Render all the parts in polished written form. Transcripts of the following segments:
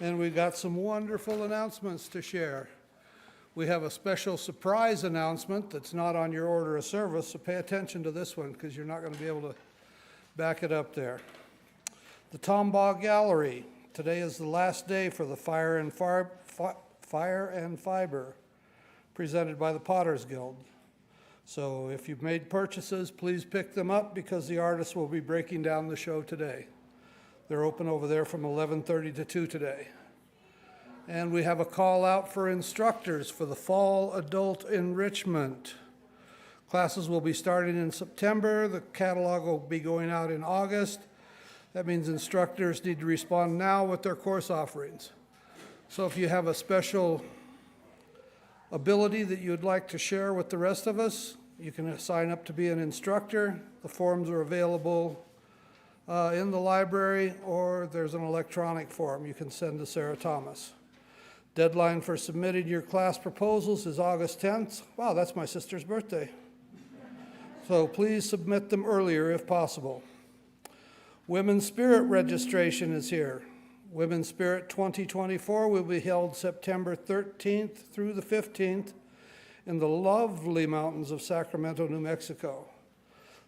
And we've got some wonderful announcements to share. We have a special surprise announcement that's not on your order of service, so pay attention to this one because you're not going to be able to back it up there. The Tombaugh Gallery. Today is the last day for the Fire and Fiber presented by the Potters Guild. So if you've made purchases, please pick them up because the artists will be breaking down the show today. They're open over there from 11:30 to 2 today. And we have a call out for instructors for the fall adult enrichment. Classes will be starting in September. The catalog will be going out in August. That means instructors need to respond now with their course offerings. So if you have a special ability that you'd like to share with the rest of us, you can sign up to be an instructor. The forms are available in the library, or there's an electronic form you can send to Sarah Thomas. Deadline for submitting your class proposals is August 10th. Wow, that's my sister's birthday. So please submit them earlier if possible. Women's Spirit registration is here. Women's Spirit 2024 will be held September 13th through the 15th in the lovely mountains of Sacramento, New Mexico.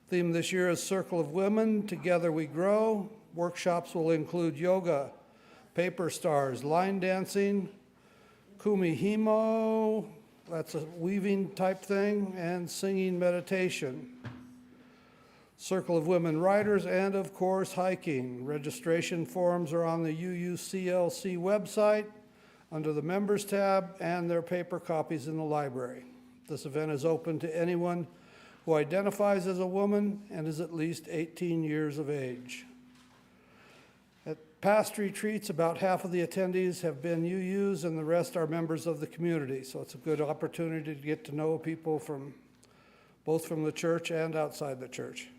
Theme this year is Circle of Women, Together We Grow. Workshops will include yoga, paper stars, line dancing, kumihimo, that's a weaving type thing, and singing meditation. Circle of Women Riders, and of course, hiking. Registration forms are on the UUCLC website under the Members tab, and their paper copies in the library. This event is open to anyone who identifies as a woman and is at least 18 years of age. At past retreats, about half of the attendees have been UUs and the rest are members of the community. So it's a good opportunity to get to know people from both from the church and outside the church.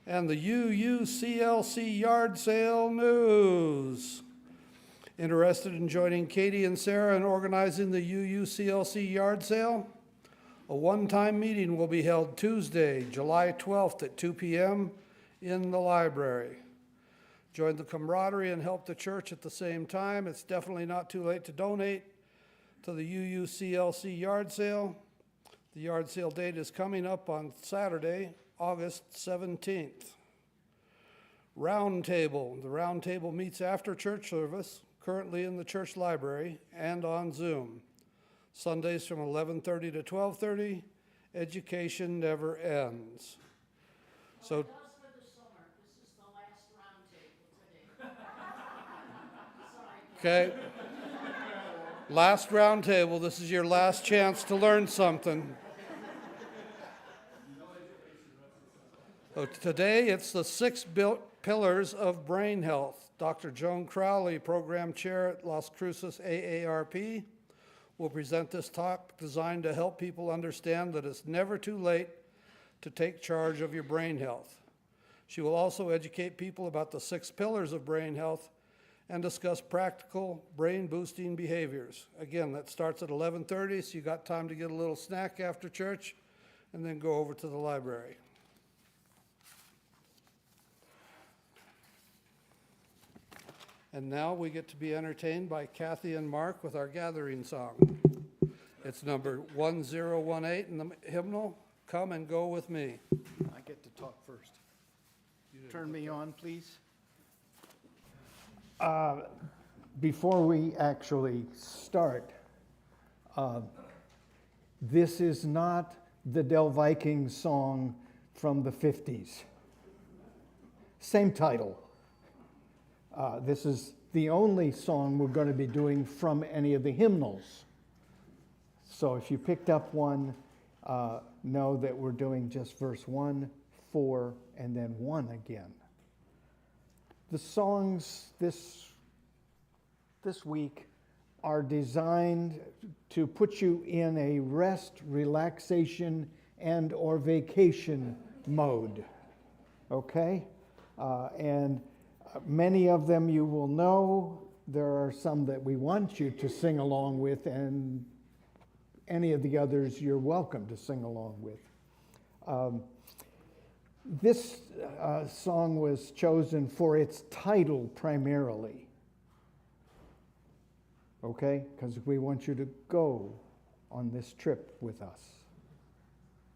And the UUCLC yard sale news. Interested in joining Katie and Sarah in organizing the UUCLC yard sale? A one-time meeting will be held Tuesday, July 12th at 2 p.m. in the library. Join the camaraderie and help the church at the same time. It's definitely not too late to donate to the UUCLC yard sale. The yard sale date is coming up on Saturday, August 17th. Roundtable. The roundtable meets after church service, currently in the church library and on Zoom. Sundays from 11:30 to 12:30. Education never ends. So, it does for the summer. This is the last roundtable today. Sorry. okay. Last roundtable. This is your last chance to learn something. So today it's the 6 pillars of brain health. Dr. Joan Crowley, program chair at Las Cruces AARP, will present this talk designed to help people understand that it's never too late to take charge of your brain health. She will also educate people about the 6 pillars of brain health and discuss practical brain-boosting behaviors. Again, that starts at 11:30, so you got time to get a little snack after church and then go over to the library. And now we get to be entertained by Cathy and Mark with our gathering song. It's number 1018 in the hymnal, Come and Go With Me. I get to talk first. Turn me on, please. Before we actually start, this is not the Del Viking song from the 50s. Same title. This is the only song we're going to be doing from any of the hymnals. So if you picked up one, know that we're doing just verse 1, 4, and then 1 again. The songs this week are designed to put you in a rest, relaxation, and or vacation mode. Okay? And many of them you will know. There are some that we want you to sing along with, and any of the others you're welcome to sing along with. This song was chosen for its title primarily. okay? Because we want you to go on this trip with us.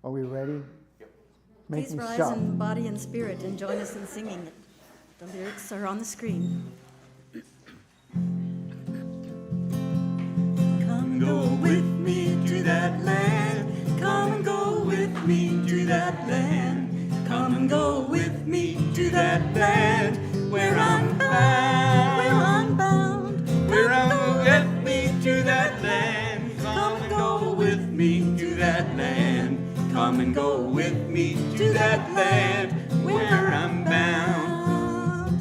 Are we ready? Yep. Make Please me rise shout. in body and spirit and join us in singing it. The lyrics are on the screen. Come go with me to that land. Come and go with me to that land. Come and go with me to that land where I'm bound. Where I'm bound. Where I'm with me to that land. Come and go with me to that land. Come and go with me to that land where I'm bound.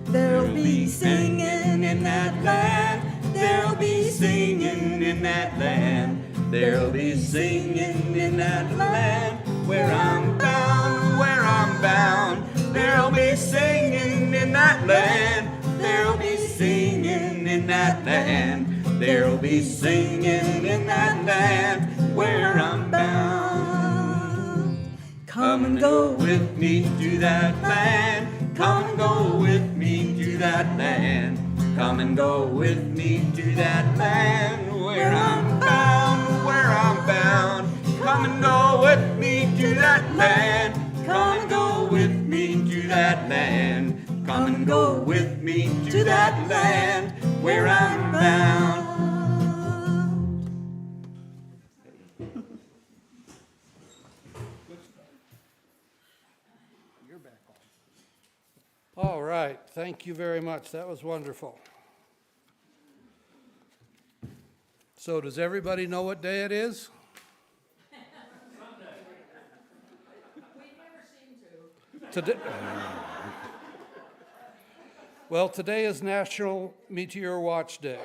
There'll Be singing in that land. There'll be singing in that land. There'll be singing in that land where I'm bound, where I'm bound. There'll be singing in that land. There'll be singing in that land. There'll be singing in that land where I'm bound. Come and go with me to that land. Come and go with me to that land. Come and go with me to that land where I'm bound, where I'm bound. Come and go with me to that land. Come and go with me to that land. Come and go with me to that land where I'm bound. All right, thank you very much. That was wonderful. So does everybody know what day it is? Today, well, today is National Meteor Watch Day.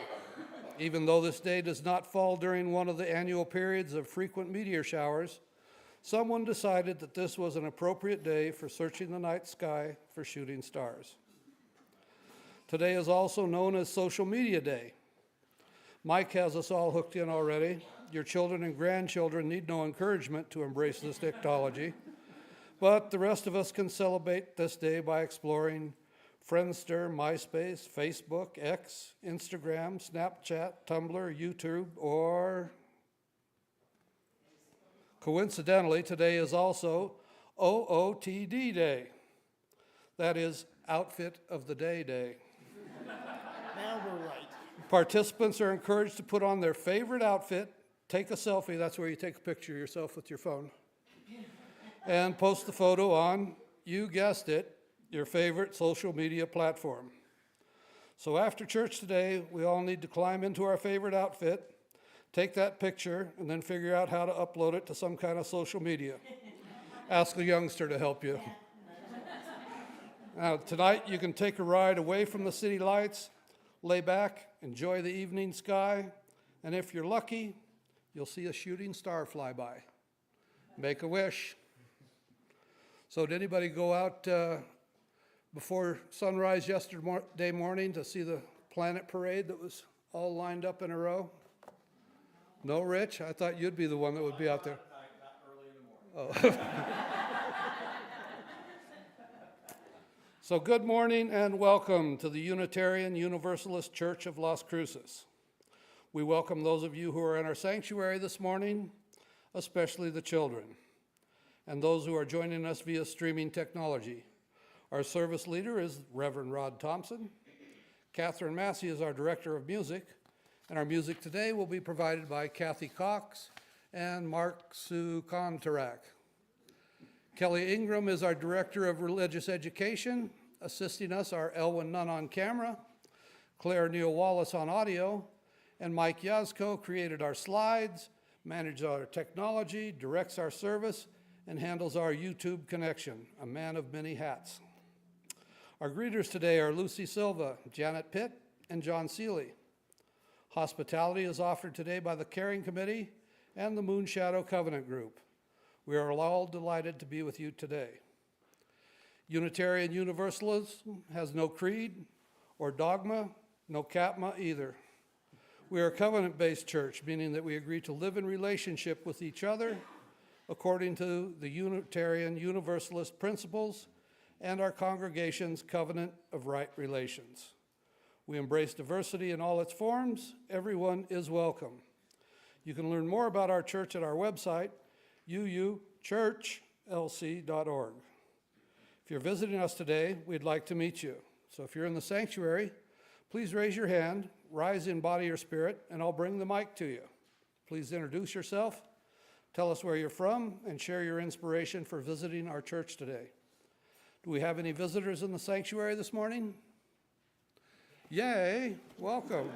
Even though this day does not fall during one of the annual periods of frequent meteor showers, someone decided that this was an appropriate day for searching the night sky for shooting stars. Today is also known as Social Media Day. Mike has us all hooked in already. Your children and grandchildren need no encouragement to embrace this technology. But the rest of us can celebrate this day by exploring Friendster, MySpace, Facebook, X, Instagram, Snapchat, Tumblr, YouTube, or coincidentally, today is also OOTD Day. That is Outfit of the Day Day. Now we're right. Participants are encouraged to put on their favorite outfit, take a selfie, that's where you take a picture of yourself with your phone, and post the photo on, you guessed it, your favorite social media platform. So after church today, we all need to climb into our favorite outfit, take that picture, and then figure out how to upload it to some kind of social media. Ask a youngster to help you. Now, tonight you can take a ride away from the city lights, lay back, enjoy the evening sky, and if you're lucky, you'll see a shooting star fly by. Make a wish. So did anybody go out before sunrise yesterday morning to see the planet parade that was all lined up in a row? No, Rich? I thought you'd be the one that would be out there. Not early in the morning. Oh. So good morning and welcome to the Unitarian Universalist Church of Las Cruces. We welcome those of you who are in our sanctuary this morning, especially the children, and those who are joining us via streaming technology. Our service leader is Reverend Rod Thompson. Catherine Massey is our director of music, and our music today will be provided by Cathy Cox and Mark Sukontarak. Kelly Ingram is our director of religious education. Assisting us are Elwin Nunn on camera, Claire Neal Wallace on audio, and Mike Yazko created our slides, manages our technology, directs our service, and handles our YouTube connection, a man of many hats. Our greeters today are Lucy Silva, Janet Pitt, and John Seeley. Hospitality is offered today by the Caring Committee and the Moonshadow Covenant Group. We are all delighted to be with you today. Unitarian Universalism has no creed or dogma, no capma either. We are a covenant-based church, meaning that we agree to live in relationship with each other according to the Unitarian Universalist principles and our congregation's covenant of right relations. We embrace diversity in all its forms. Everyone is welcome. You can learn more about our church at our website, UUCLC.org. If you're visiting us today, we'd like to meet you. So if you're in the sanctuary, please raise your hand, rise in body or spirit, and I'll bring the mic to you. Please introduce yourself, tell us where you're from, and share your inspiration for visiting our church today. Do we have any visitors in the sanctuary this morning? Yay, welcome.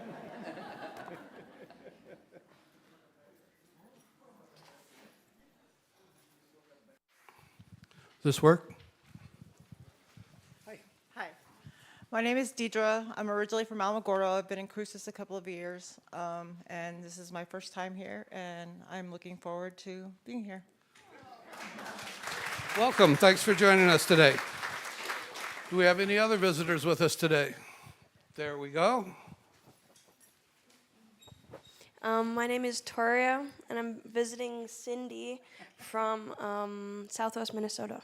This work? Hi, my name is Deidre. I'm originally from Alamogordo. I've been in Cruces a couple of years, and this is my first time here, and I'm looking forward to being here. Welcome, thanks for joining us today. Do we have any other visitors with us today? There we go. My name is Toria, and I'm visiting Cindy from Southwest Minnesota.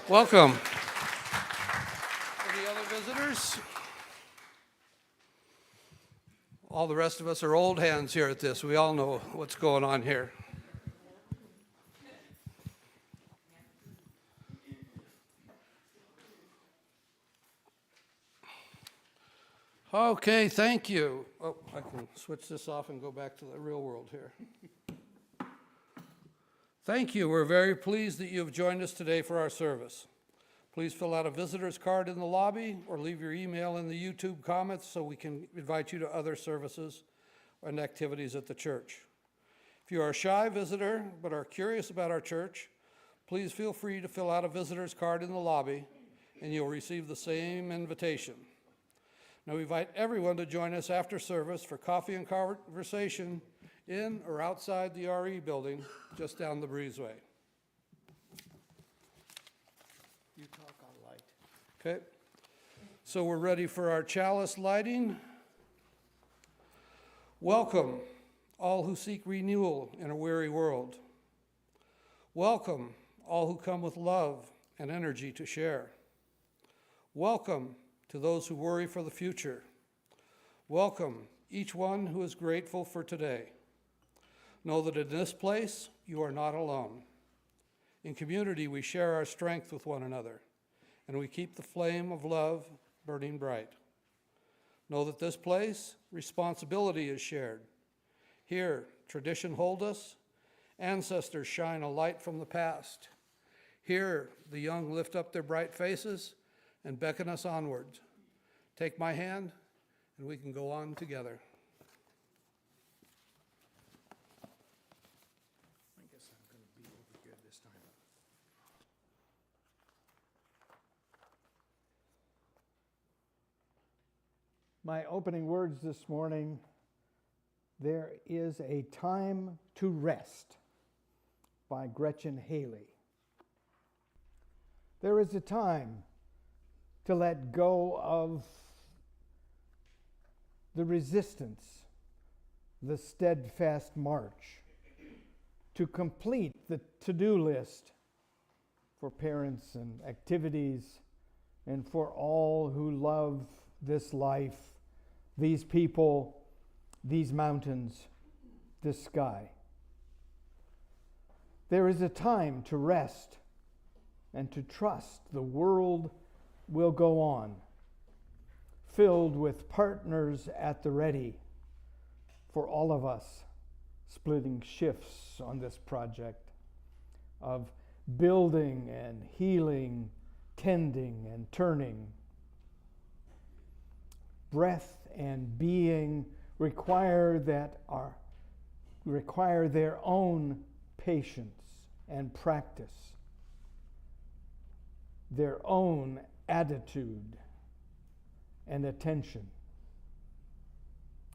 Welcome. Any other visitors? All the rest of us are old hands here at this. We all know what's going on here. Okay, thank you. Oh, I can switch this off and go back to the real world here. Thank you. We're very pleased that you have joined us today for our service. Please fill out a visitor's card in the lobby or leave your email in the YouTube comments so we can invite you to other services and activities at the church. If you are a shy visitor but are curious about our church, please feel free to fill out a visitor's card in the lobby and you'll receive the same invitation. Now we invite everyone to join us after service for coffee and conversation in or outside the RE building just down the breezeway. You talk on light. Okay, so we're ready for our chalice lighting. Welcome, all who seek renewal in a weary world. Welcome, all who come with love and energy to share. Welcome to those who worry for the future. Welcome, each one who is grateful for today. Know that in this place, you are not alone. In community, we share our strength with one another, and we keep the flame of love burning bright. Know that this place, responsibility is shared. Here, tradition holds us, ancestors shine a light from the past. Here, the young lift up their bright faces and beckon us onwards. Take my hand, and we can go on together. I guess I'm going to be over here this time. My opening words this morning, there is a time to rest by Gretchen Haley. There is a time to let go of the resistance, the steadfast march, to complete the to-do list for parents and activities and for all who love this life, these people, these mountains, this sky. There is a time to rest and to trust the world will go on, filled with partners at the ready for all of us, splitting shifts on this project of building and healing, tending and turning. Breath and being require their own patience and practice, their own attitude and attention.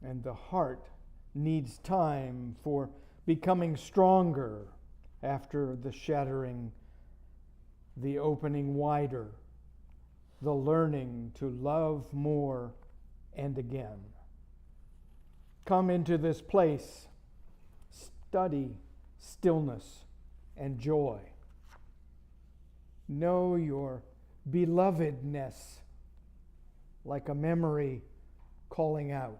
And the heart needs time for becoming stronger after the shattering, the opening wider, the learning to love more and again. Come into this place, study stillness and joy. Know your belovedness like a memory calling out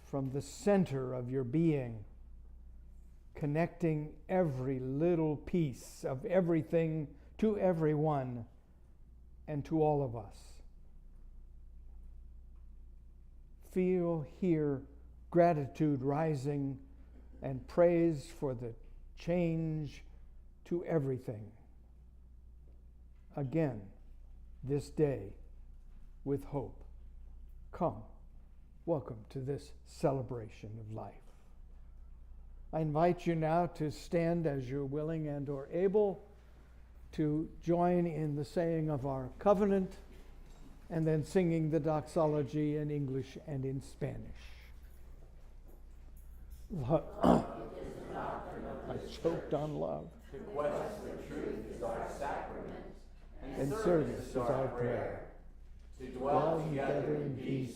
from the center of your being, connecting every little piece of everything to everyone and to all of us. Feel, hear gratitude rising and praise for the change to everything. Again, this day with hope. Come, welcome to this celebration of life. I invite you now to stand as you're willing and or able to join in the saying of our covenant and then singing the doxology in English and in Spanish. I choked on love. To quest the truth is our sacrament, And service is our prayer. to dwell together in peace,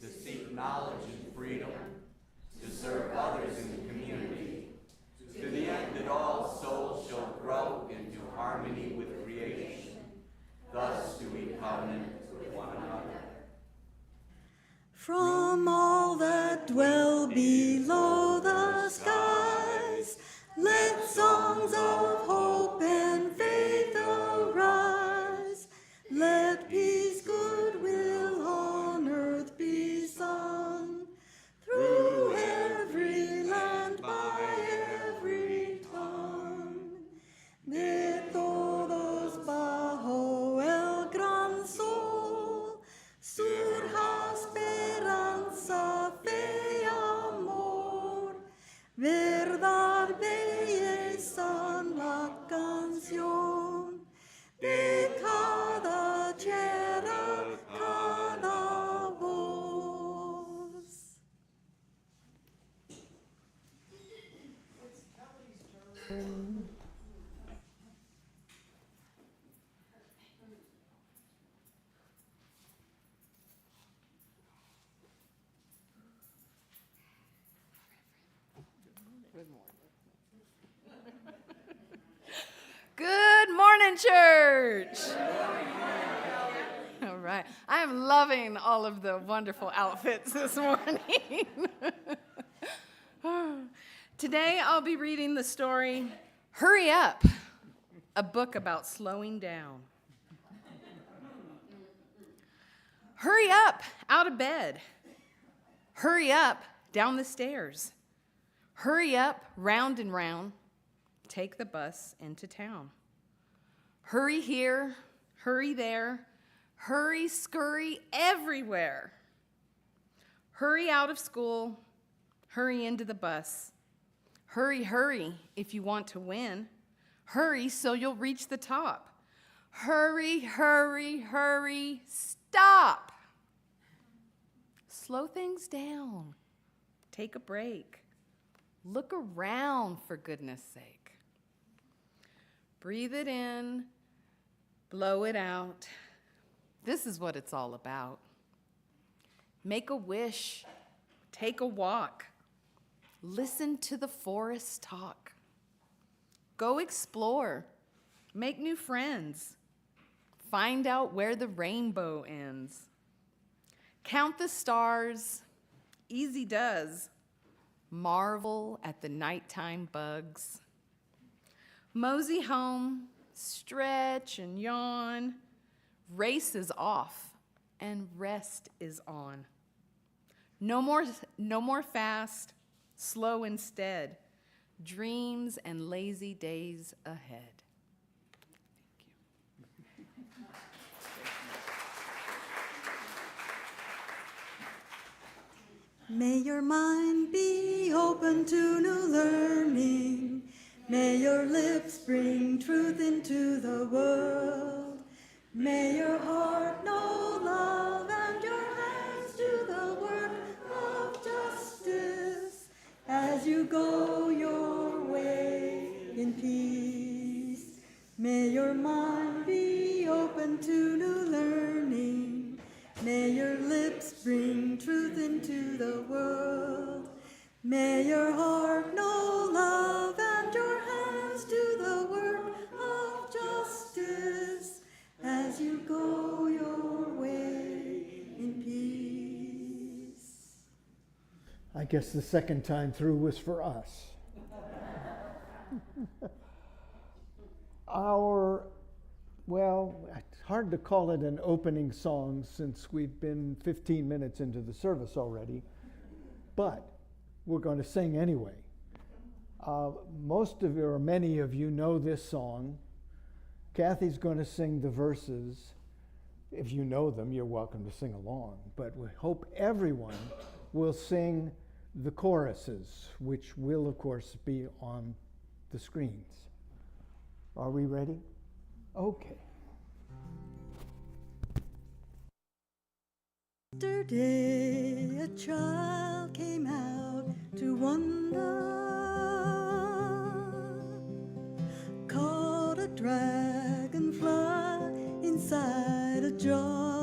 to seek knowledge and freedom, to serve others in the community, to the end that all souls shall grow into harmony with creation. Thus do we covenant with one another. From all that dwell below the skies, let songs of hope and faith arise. Let peace, goodwill on earth be sung, through every land, by every tongue. De todos bajo el gran sol, surja esperanza, fe, amor, verdad, belleza, la canción de cada tierra, cada voz. Good morning, church. All right. I am loving all of the wonderful outfits this morning. Today I'll be reading the story, Hurry Up, a book about slowing down. Hurry up out of bed. Hurry up down the stairs. Hurry up round and round. Take the bus into town. Hurry here, hurry there, hurry, scurry everywhere. Hurry out of school, hurry into the bus. Hurry, hurry if you want to win. Hurry so you'll reach the top. Hurry, hurry, hurry, stop. Slow things down. Take a break. Look around, for goodness sake. Breathe it in, blow it out. This is what it's all about. Make a wish, take a walk, listen to the forest talk. Go explore, make new friends, find out where the rainbow ends. Count the stars, easy does. Marvel at the nighttime bugs. Mosey home, stretch and yawn. Race is off and rest is on. No more fast, slow instead. Dreams and lazy days ahead. May your mind be open to new learning. May your lips bring truth into the world. May your heart know love and your hands do the work of justice as you go your way in peace. May your mind be open to new learning. May your lips bring truth into the world. May your heart know love and your hands do the work of justice as you go your way I guess the second time through was for us. Well, it's hard to call it an opening song since we've been 15 minutes into the service already, but we're going to sing anyway. Most of you, or many of you, know this song. Cathy's going to sing the verses. If you know them, you're welcome to sing along, but we hope everyone will sing the choruses, which will, of course, be on the screens. Are we ready? Okay. Yesterday a child came out to wander, caught a dragonfly inside a jar.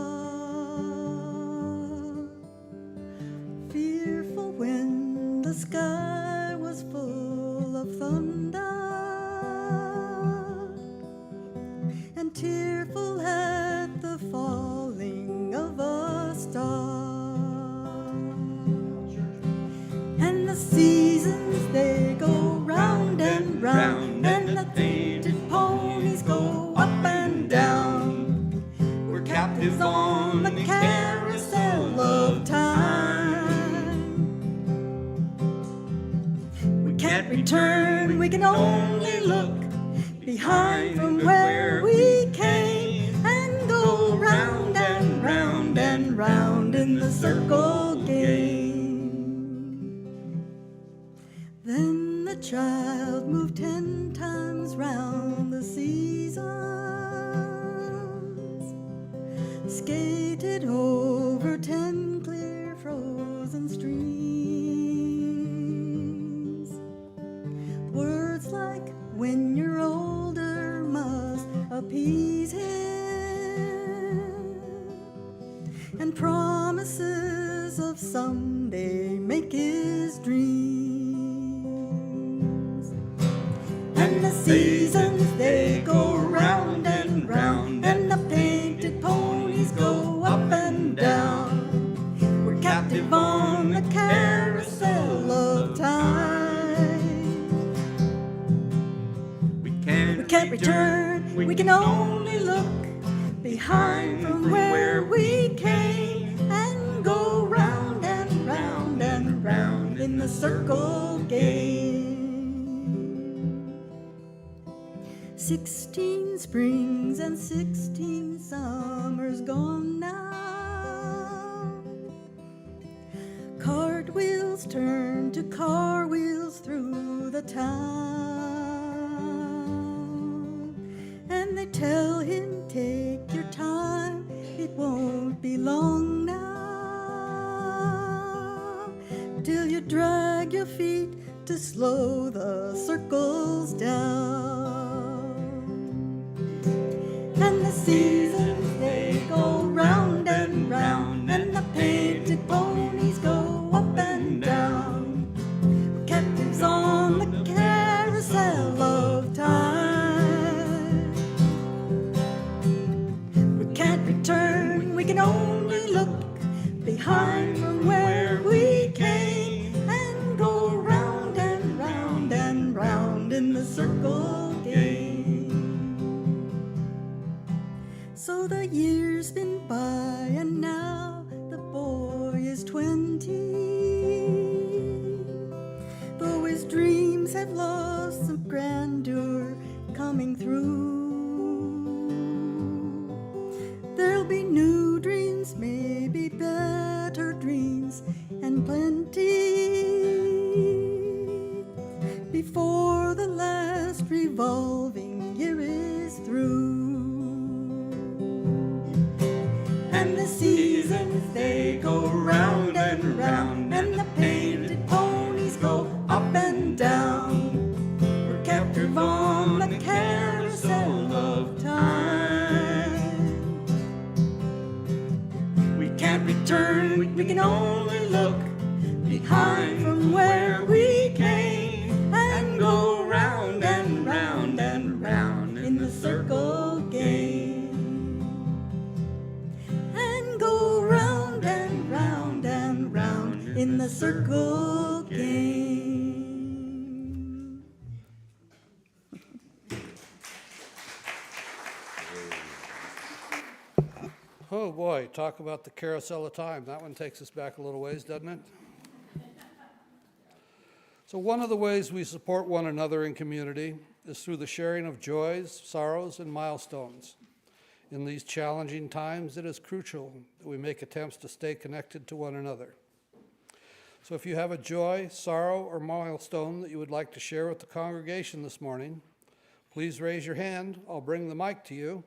Fearful when the sky was full of thunder, and tearful at the falling of a star. And the seasons they go round and round, and the painted ponies go up and down. We're captives on the carousel of time. We can't return, we can only look behind from where we came, and go round and round and round in the circle game. Then the child moved 10 times round the seasons, skated over 10 clear frozen streams. Words like "when you're older" must appease him, and promises of someday make his dreams. And the seasons they go round and round, and the painted ponies go up and down. We're captive on the carousel of time. We can't return, we can only look behind from where we came, and go round and round and round in the circle game. 16 springs and 16 summers gone now. Cartwheels turn to car wheels through the town, and they tell him, "Take your time, it won't be long now, till you drag your feet to slow the circles down." And the seasons they go round and round, and the painted ponies go up and down. We're captives on the carousel of time. We can't return, we can only look behind from where we came, and go round and round and round in the circle game. So the years spin by, and now the boy is 20. Though his dreams have lost some grandeur coming through, there'll be new dreams, maybe better dreams, and plenty, before the last revolving year is through. And the seasons they go round and round, and the painted ponies go up and down. We're captive on the carousel of time. We can't return, we can only look behind from where we came, and go round and round and round in the circle game. And go round and round and round in the circle game. Oh boy, talk about the carousel of time. That one takes us back a little ways, doesn't it? So one of the ways we support one another in community is through the sharing of joys, sorrows, and milestones. In these challenging times, it is crucial that we make attempts to stay connected to one another. So if you have a joy, sorrow, or milestone that you would like to share with the congregation this morning, please raise your hand. I'll bring the mic to you.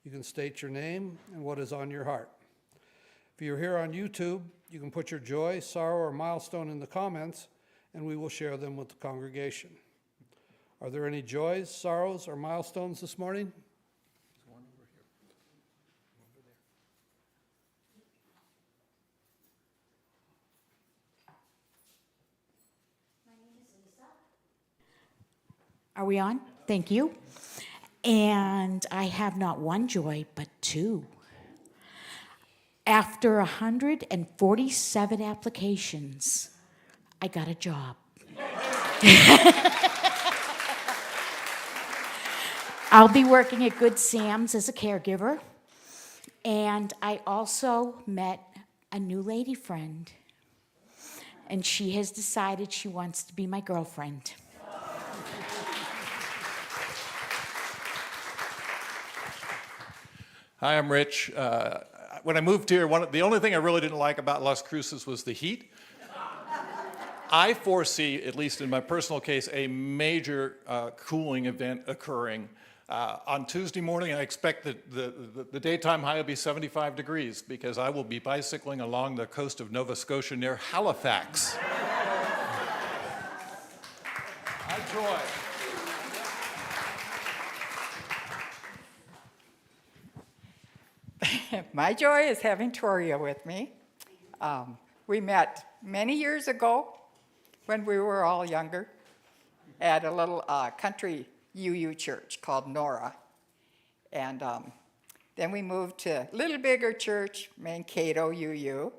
You can state your name and what is on your heart. If you're here on YouTube, you can put your joy, sorrow, or milestone in the comments, and we will share them with the congregation. Are there any joys, sorrows, or milestones this morning? There's one over here. Over there. Are we on? Thank you. And I have not one joy, but two. After 147 applications, I got a job. I'll be working at Good Sam's as a caregiver. And I also met a new lady friend. And she has decided she wants to be my girlfriend. Hi, I'm Rich. When I moved here, the only thing I really didn't like about Las Cruces was the heat. I foresee, at least in my personal case, a major cooling event occurring. On Tuesday morning, I expect that the daytime high will be 75 degrees because I will be bicycling along the coast of Nova Scotia near Halifax. Hi, Troy. My joy is having Toria with me. We met many years ago when we were all younger at a little country UU church called Nora. And then we moved to a little bigger church, Mankato UU.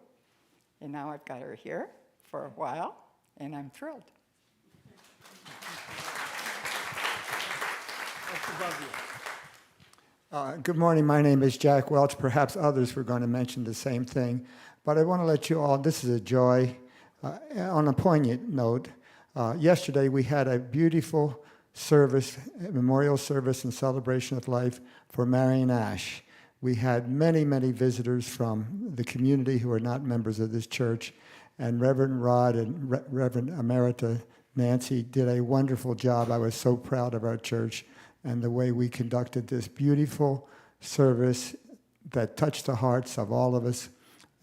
And now I've got her here for a while, and I'm thrilled. Good morning. My name is Jack Welch. Perhaps others were going to mention the same thing, but I want to let you all, this is a joy. On a poignant note, yesterday we had a beautiful service, a memorial service and celebration of life for Marion Ash. We had many, many visitors from the community who are not members of this church, and Reverend Rod and Reverend Emerita Nancy did a wonderful job. I was so proud of our church and the way we conducted this beautiful service that touched the hearts of all of us.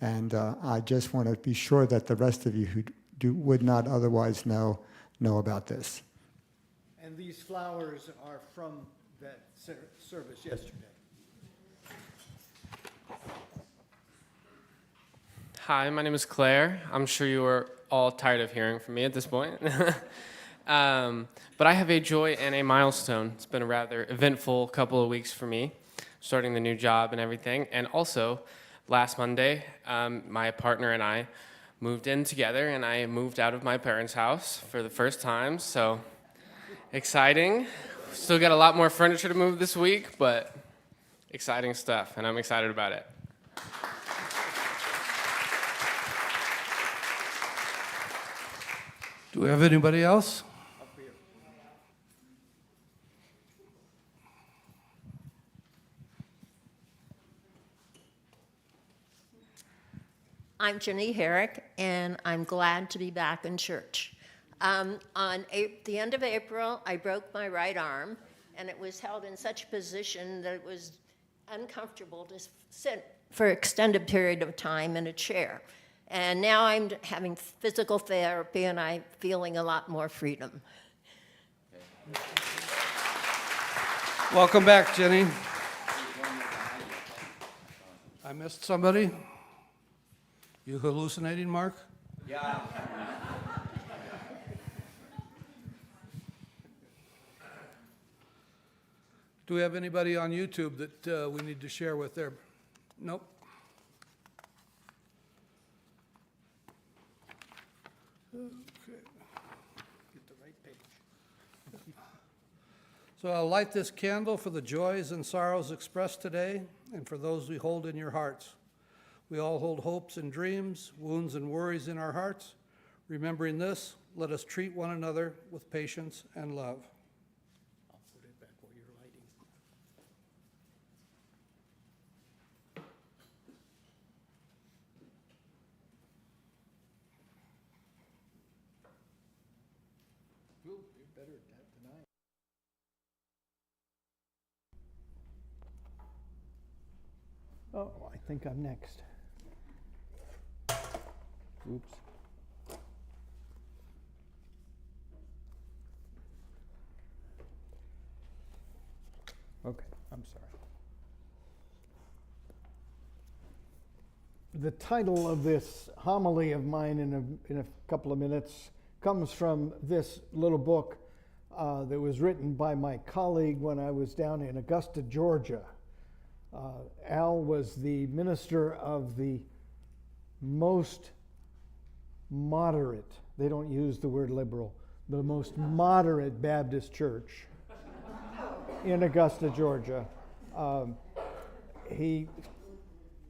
And I just want to be sure that the rest of you who would not otherwise know about this. And these flowers are from that service yesterday. Hi, my name is Claire. I'm sure you are all tired of hearing from me at this point. But I have a joy and a milestone. It's been a rather eventful couple of weeks for me, starting the new job and everything. And also, last Monday, my partner and I moved in together, and I moved out of my parents' house for the first time, so exciting. Still got a lot more furniture to move this week, but exciting stuff, and I'm excited about it. Do we have anybody else? I'm Jenny Herrick, and I'm glad to be back in church. On the end of April, I broke my right arm, and it was held in such a position that it was uncomfortable to sit for an extended period of time in a chair. And now I'm having physical therapy, and I'm feeling a lot more freedom. Welcome back, Jenny. I missed somebody? You hallucinating, Mark? Yeah. Do we have anybody on YouTube that we need to share with there? Nope. Get the right page. So I'll light this candle for the joys and sorrows expressed today and for those we hold in your hearts. We all hold hopes and dreams, wounds and worries in our hearts. Remembering this, let us treat one another with patience and love. I'll put it back where you're lighting. Ooh, you're better at that than I am. Oh, I think I'm next. Oops. Okay, I'm sorry. The title of this homily of mine in a couple of minutes comes from this little book that was written by my colleague when I was down in Augusta, Georgia. Al was the minister of the most moderate, they don't use the word liberal, the most moderate Baptist church in Augusta, Georgia. He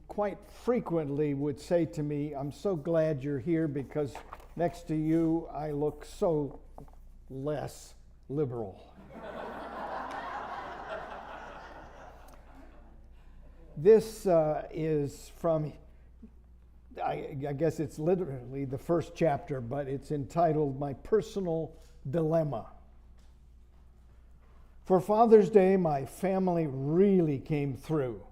quite frequently would say to me, "I'm so glad you're here because next to you I look so less liberal." This is from, I guess it's literally the first chapter, but it's entitled My Personal Dilemma. For Father's Day, my family really came through.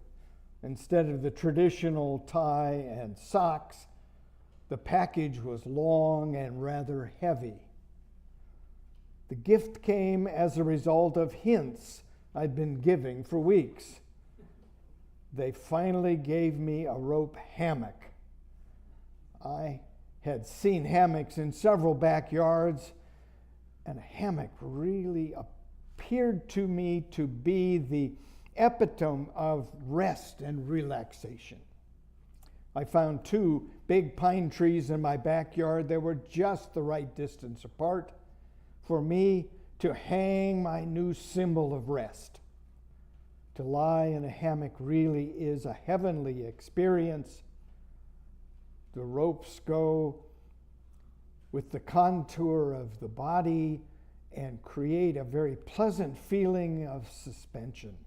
Instead of the traditional tie and socks, the package was long and rather heavy. The gift came as a result of hints I'd been giving for weeks. They finally gave me a rope hammock. I had seen hammocks in several backyards, and a hammock really appeared to me to be the epitome of rest and relaxation. I found 2 big pine trees in my backyard that were just the right distance apart for me to hang my new symbol of rest. To lie in a hammock really is a heavenly experience. The ropes go with the contour of the body and create a very pleasant feeling of suspension.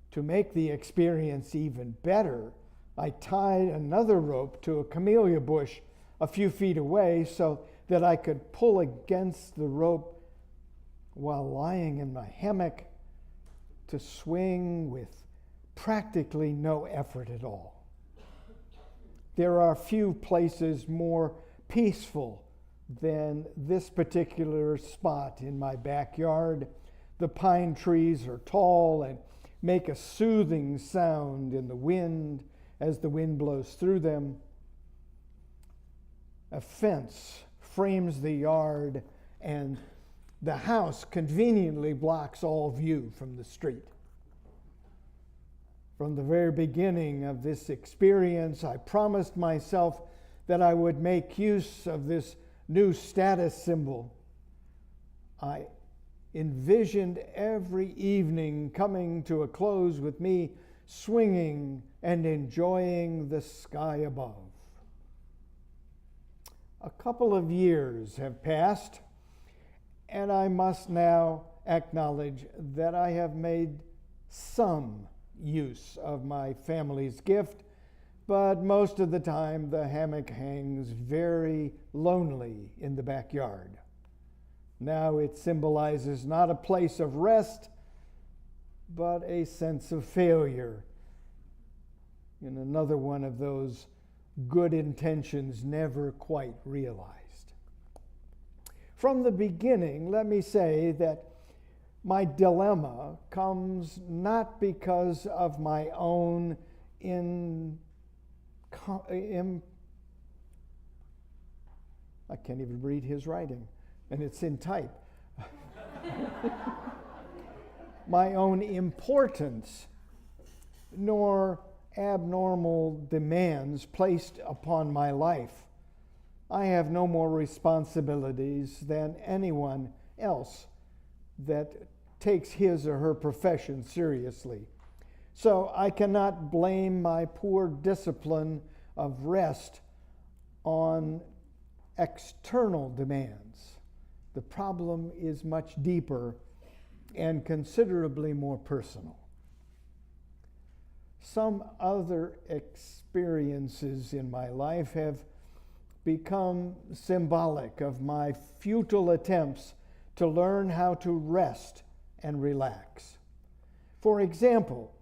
To make the experience even better, I tied another rope to a camellia bush a few feet away so that I could pull against the rope while lying in my hammock to swing with practically no effort at all. There are few places more peaceful than this particular spot in my backyard. The pine trees are tall and make a soothing sound in the wind as the wind blows through them. A fence frames the yard, and the house conveniently blocks all view from the street. From the very beginning of this experience, I promised myself that I would make use of this new status symbol. I envisioned every evening coming to a close with me swinging and enjoying the sky above. A couple of years have passed, and I must now acknowledge that I have made some use of my family's gift, but most of the time the hammock hangs very lonely in the backyard. Now it symbolizes not a place of rest, but a sense of failure in another one of those good intentions never quite realized. From the beginning, let me say that my dilemma comes not because of my own I can't even read his writing, and it's in type. My own importance, nor abnormal demands placed upon my life. I have no more responsibilities than anyone else that takes his or her profession seriously. So I cannot blame my poor discipline of rest on external demands. The problem is much deeper and considerably more personal. Some other experiences in my life have become symbolic of my futile attempts to learn how to rest and relax. For example,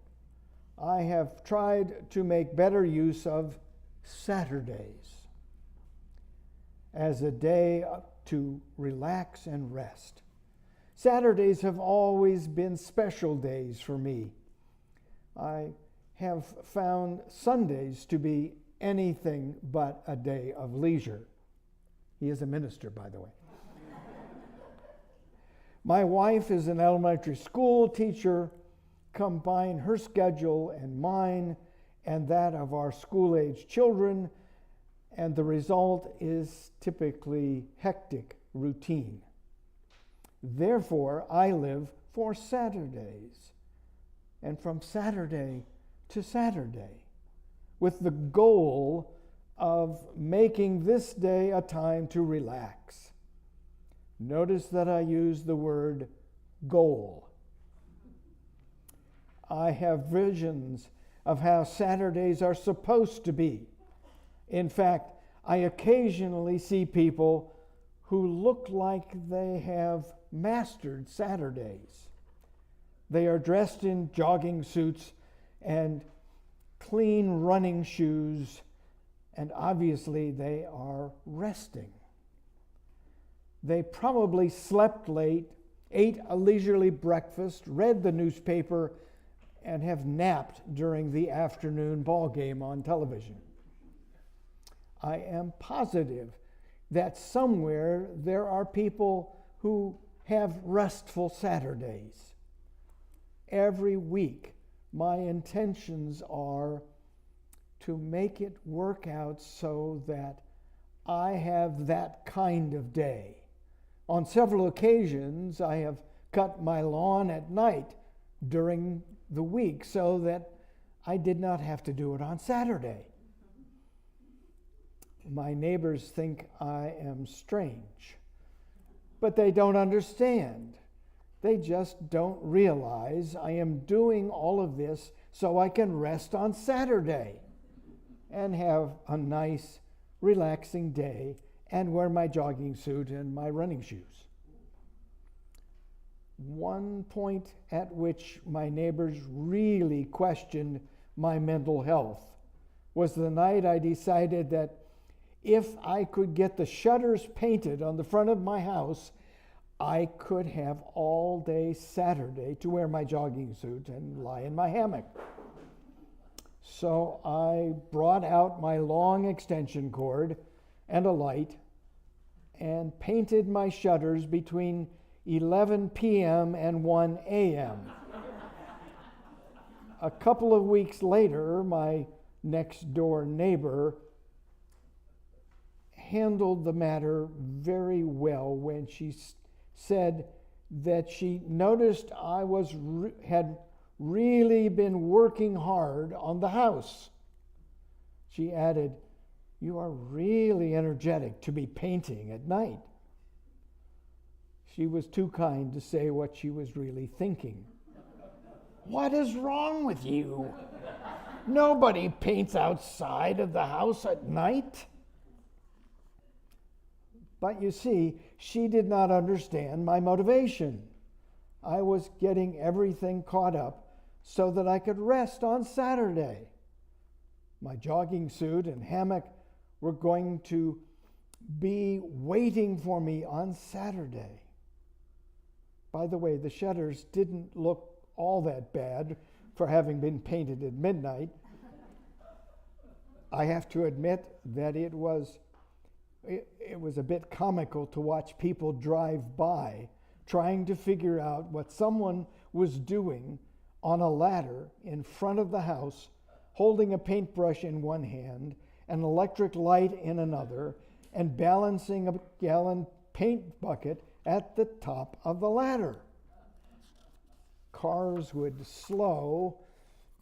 I have tried to make better use of Saturdays as a day to relax and rest. Saturdays have always been special days for me. I have found Sundays to be anything but a day of leisure. He is a minister, by the way. My wife is an elementary school teacher. Combine her schedule and mine and that of our school-age children, and the result is typically hectic routine. Therefore, I live for Saturdays, and from Saturday to Saturday, with the goal of making this day a time to relax. Notice that I use the word goal. I have visions of how Saturdays are supposed to be. In fact, I occasionally see people who look like they have mastered Saturdays. They are dressed in jogging suits and clean running shoes, and obviously they are resting. They probably slept late, ate a leisurely breakfast, read the newspaper, and have napped during the afternoon ball game on television. I am positive that somewhere there are people who have restful Saturdays. Every week, my intentions are to make it work out so that I have that kind of day. On several occasions, I have cut my lawn at night during the week so that I did not have to do it on Saturday. My neighbors think I am strange, but they don't understand. They just don't realize I am doing all of this so I can rest on Saturday and have a nice, relaxing day and wear my jogging suit and my running shoes. One point at which my neighbors really questioned my mental health was the night I decided that if I could get the shutters painted on the front of my house, I could have all day Saturday to wear my jogging suit and lie in my hammock. So I brought out my long extension cord and a light and painted my shutters between 11 p.m. and 1 a.m. A couple of weeks later, my next door neighbor handled the matter very well when she said that she noticed I had really been working hard on the house. She added, "You are really energetic to be painting at night." She was too kind to say what she was really thinking. "What is wrong with you? Nobody paints outside of the house at night." But you see, she did not understand my motivation. I was getting everything caught up so that I could rest on Saturday. My jogging suit and hammock were going to be waiting for me on Saturday. By the way, the shutters didn't look all that bad for having been painted at midnight. I have to admit that it was a bit comical to watch people drive by trying to figure out what someone was doing on a ladder in front of the house, holding a paintbrush in one hand, an electric light in another, and balancing a gallon paint bucket at the top of the ladder. Cars would slow,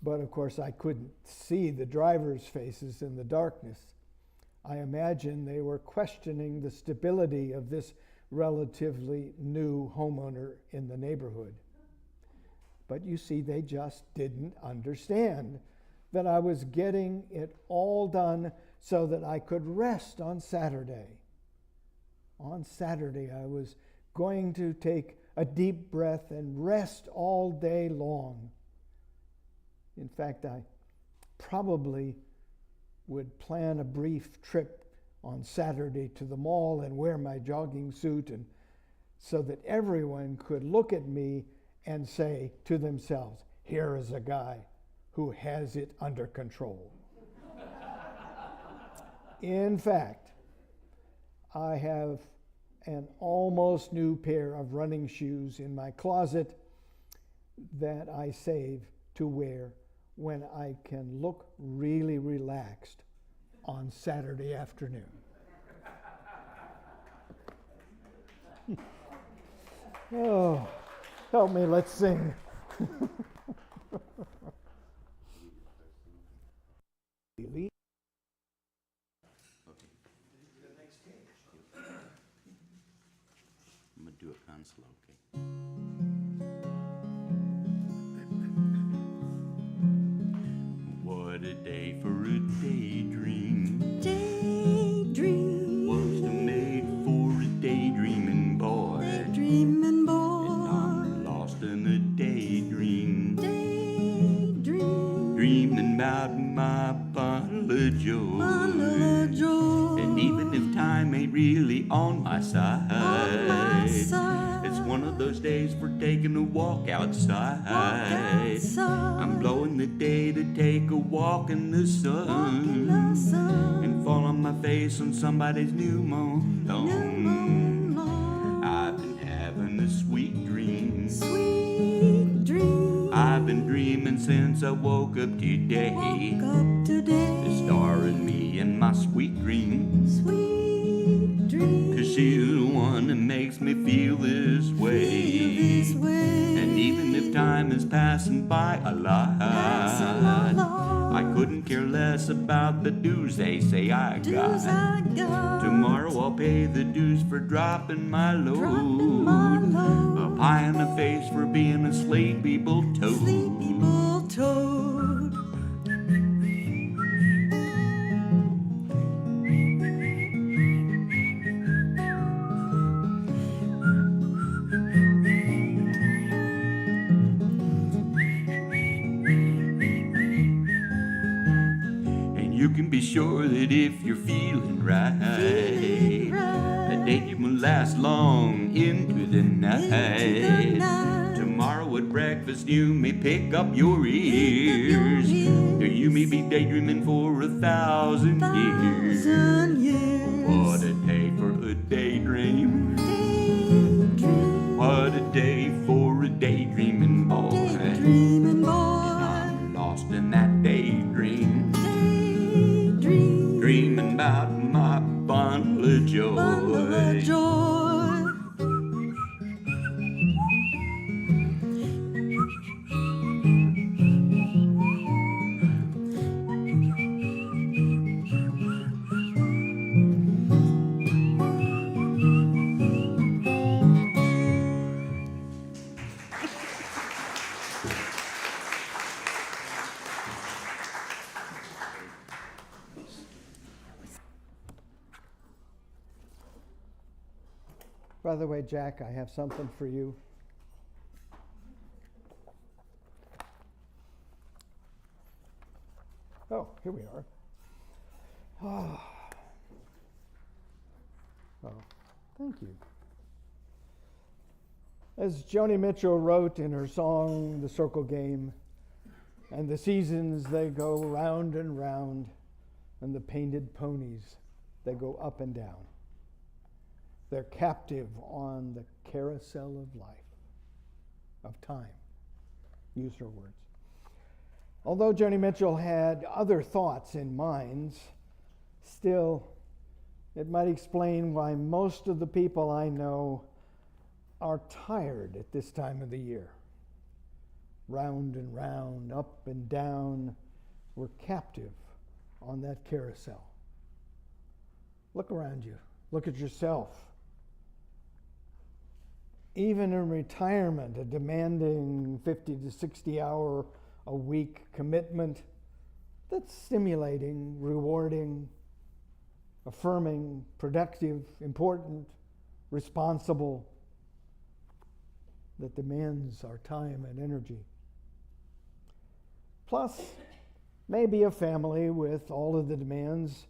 but of course I couldn't see the drivers' faces in the darkness. I imagine they were questioning the stability of this relatively new homeowner in the neighborhood. But you see, they just didn't understand that I was getting it all done so that I could rest on Saturday. On Saturday, I was going to take a deep breath and rest all day long. In fact, I probably would plan a brief trip on Saturday to the mall and wear my jogging suit, and so that everyone could look at me and say to themselves, here is a guy who has it under control. In fact, I have an almost new pair of running shoes in my closet that I save to wear when I can look really relaxed on Saturday afternoon. Oh, help me, let's sing. I'm gonna do it kind of slow, okay? What a day for a daydream. Daydream. Was made for a daydreaming boy. Daydreaming boy. And I'm lost in a daydream. Daydream. Dreaming about my bundle of joy. Bundle of joy. And even if time ain't really on my side, it's one of those days for taking a walk outside. I'm blowing the day to take a walk in the sun, and fall on my face on somebody's new mown lawn. I've been having a sweet dream. Sweet dream. I've been dreaming since I woke up today. The star in me and my sweet dream. Sweet dream. 'Cause she's the one that makes me feel this way. And even if time is passing by a lot, I couldn't care less about the dues they say I got. Tomorrow I'll pay the dues for dropping my load. A pie in the face for being a sleepy-bull toad. Sleepy-bull toad. You can be sure that if you're feeling right, a daydream will last long into the night. Tomorrow at breakfast you may pick up your ears. You may be daydreaming for 1,000 years. What a day for a daydream. What a day for a daydreaming boy. And I'm lost in that daydream. Dreaming about my bundle of joy. Bundle of joy. By the way, Jack, I have something for you. Oh, here we are. Oh, thank you. As Joni Mitchell wrote in her song, The Circle Game, and the seasons they go round and round, and the painted ponies, they go up and down. They're captive on the carousel of life, of time. Use her words. Although Joni Mitchell had other thoughts in mind, still, It might explain why most of the people I know are tired at this time of the year. Round and round, up and down, we're captive on that carousel. Look around you. Look at yourself. Even in retirement, a demanding 50 to 60 hour a week commitment that's stimulating, rewarding, affirming, productive, important, responsible, that demands our time and energy. Plus, maybe a family with all of the demands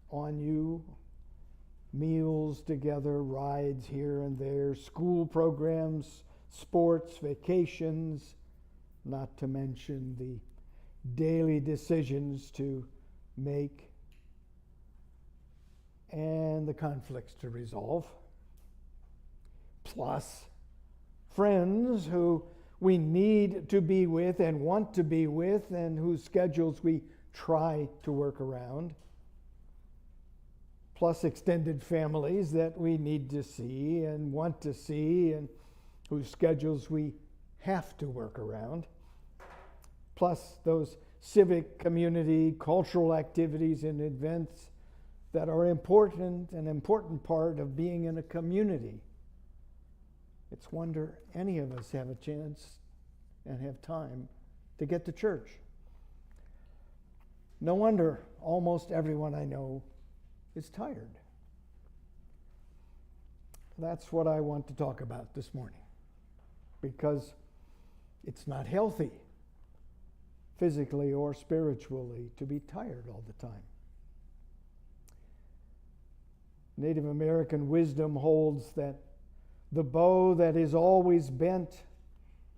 on you, meals together, rides here and there, school programs, sports, vacations, not to mention the daily decisions to make and the conflicts to resolve. Plus, friends who we need to be with and want to be with and whose schedules we try to work around. Plus extended families that we need to see and want to see and whose schedules we have to work around. Plus those civic, community, cultural activities and events that are an important part of being in a community. It's wonder any of us have a chance and have time to get to church. No wonder almost everyone I know is tired. That's what I want to talk about this morning, because it's not healthy, physically or spiritually, to be tired all the time. Native American wisdom holds that the bow that is always bent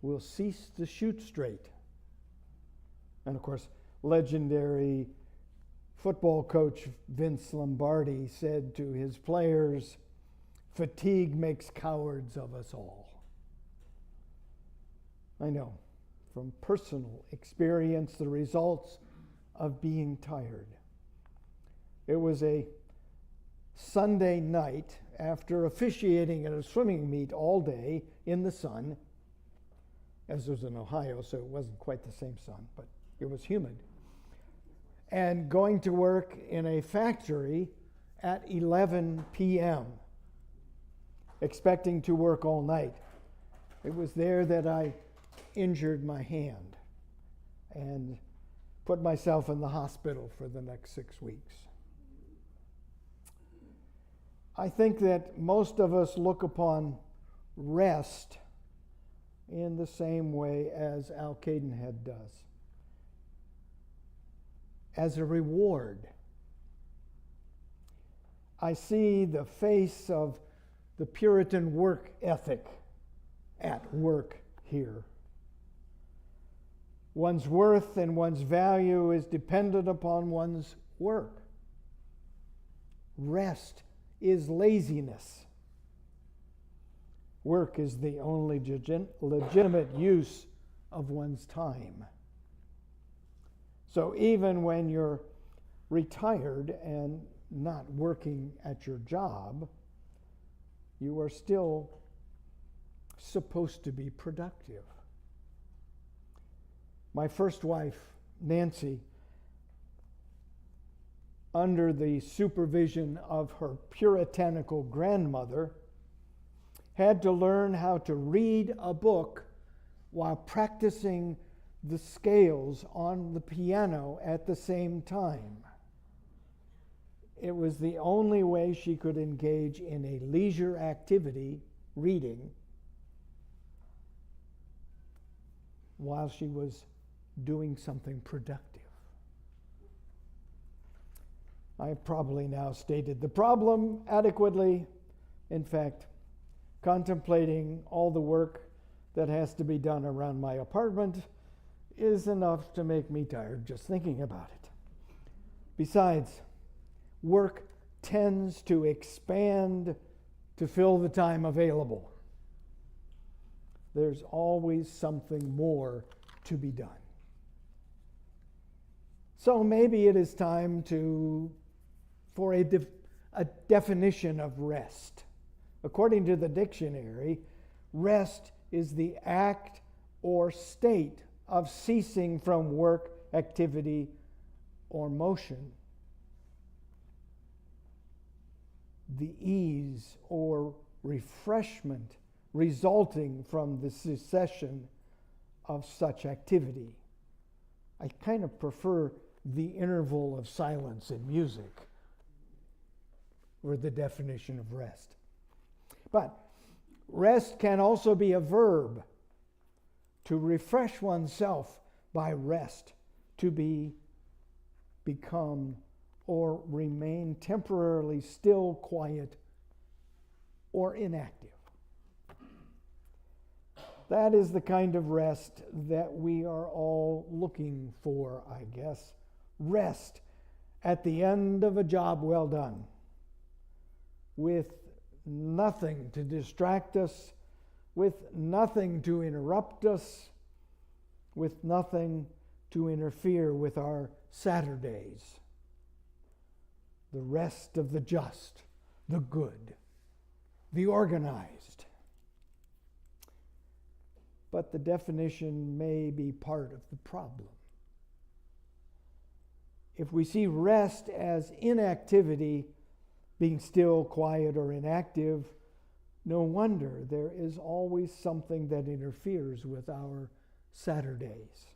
will cease to shoot straight. And of course, legendary football coach Vince Lombardi said to his players, "Fatigue makes cowards of us all." I know from personal experience the results of being tired. It was a Sunday night after officiating at a swimming meet all day in the sun, as it was in Ohio, so it wasn't quite the same sun, but it was humid, and going to work in a factory at 11 p.m., expecting to work all night. It was there that I injured my hand and put myself in the hospital for the next 6 weeks. I think that most of us look upon rest in the same way as Al Cadenhead does, as a reward. I see the face of the Puritan work ethic at work here. One's worth and one's value is dependent upon one's work. Rest is laziness. Work is the only legitimate use of one's time. So even when you're retired and not working at your job, you are still supposed to be productive. My first wife, Nancy, under the supervision of her puritanical grandmother, had to learn how to read a book while practicing the scales on the piano at the same time. It was the only way she could engage in a leisure activity, reading, while she was doing something productive. I have probably now stated the problem adequately. In fact, contemplating all the work that has to be done around my apartment is enough to make me tired just thinking about it. Besides, work tends to expand to fill the time available. There's always something more to be done. So maybe it is time for a definition of rest. According to the dictionary, rest is the act or state of ceasing from work, activity, or motion. The ease or refreshment resulting from the cessation of such activity. I kind of prefer the interval of silence in music or the definition of rest. But rest can also be a verb. To refresh oneself by rest, to become, or remain temporarily still, quiet, or inactive. That is the kind of rest that we are all looking for, I guess. Rest at the end of a job well done, with nothing to distract us, with nothing to interrupt us, with nothing to interfere with our Saturdays. The rest of the just, the good, the organized. But the definition may be part of the problem. If we see rest as inactivity, being still, quiet, or inactive, no wonder there is always something that interferes with our Saturdays.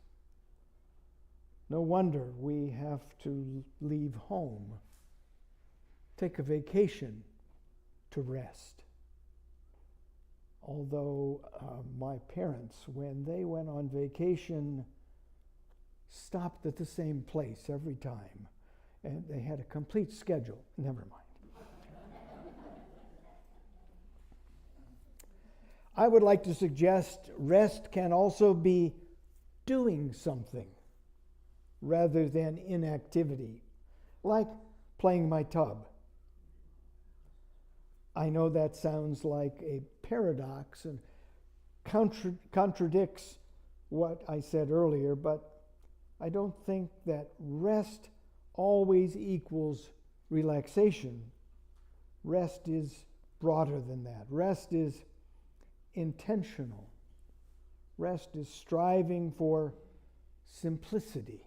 No wonder we have to leave home, take a vacation to rest. Although my parents, when they went on vacation, stopped at the same place every time, and they had a complete schedule. Never mind. I would like to suggest rest can also be doing something rather than inactivity, like playing my tub. I know that sounds like a paradox and contradicts what I said earlier, but I don't think that rest always equals relaxation. Rest is broader than that. Rest is intentional. Rest is striving for simplicity.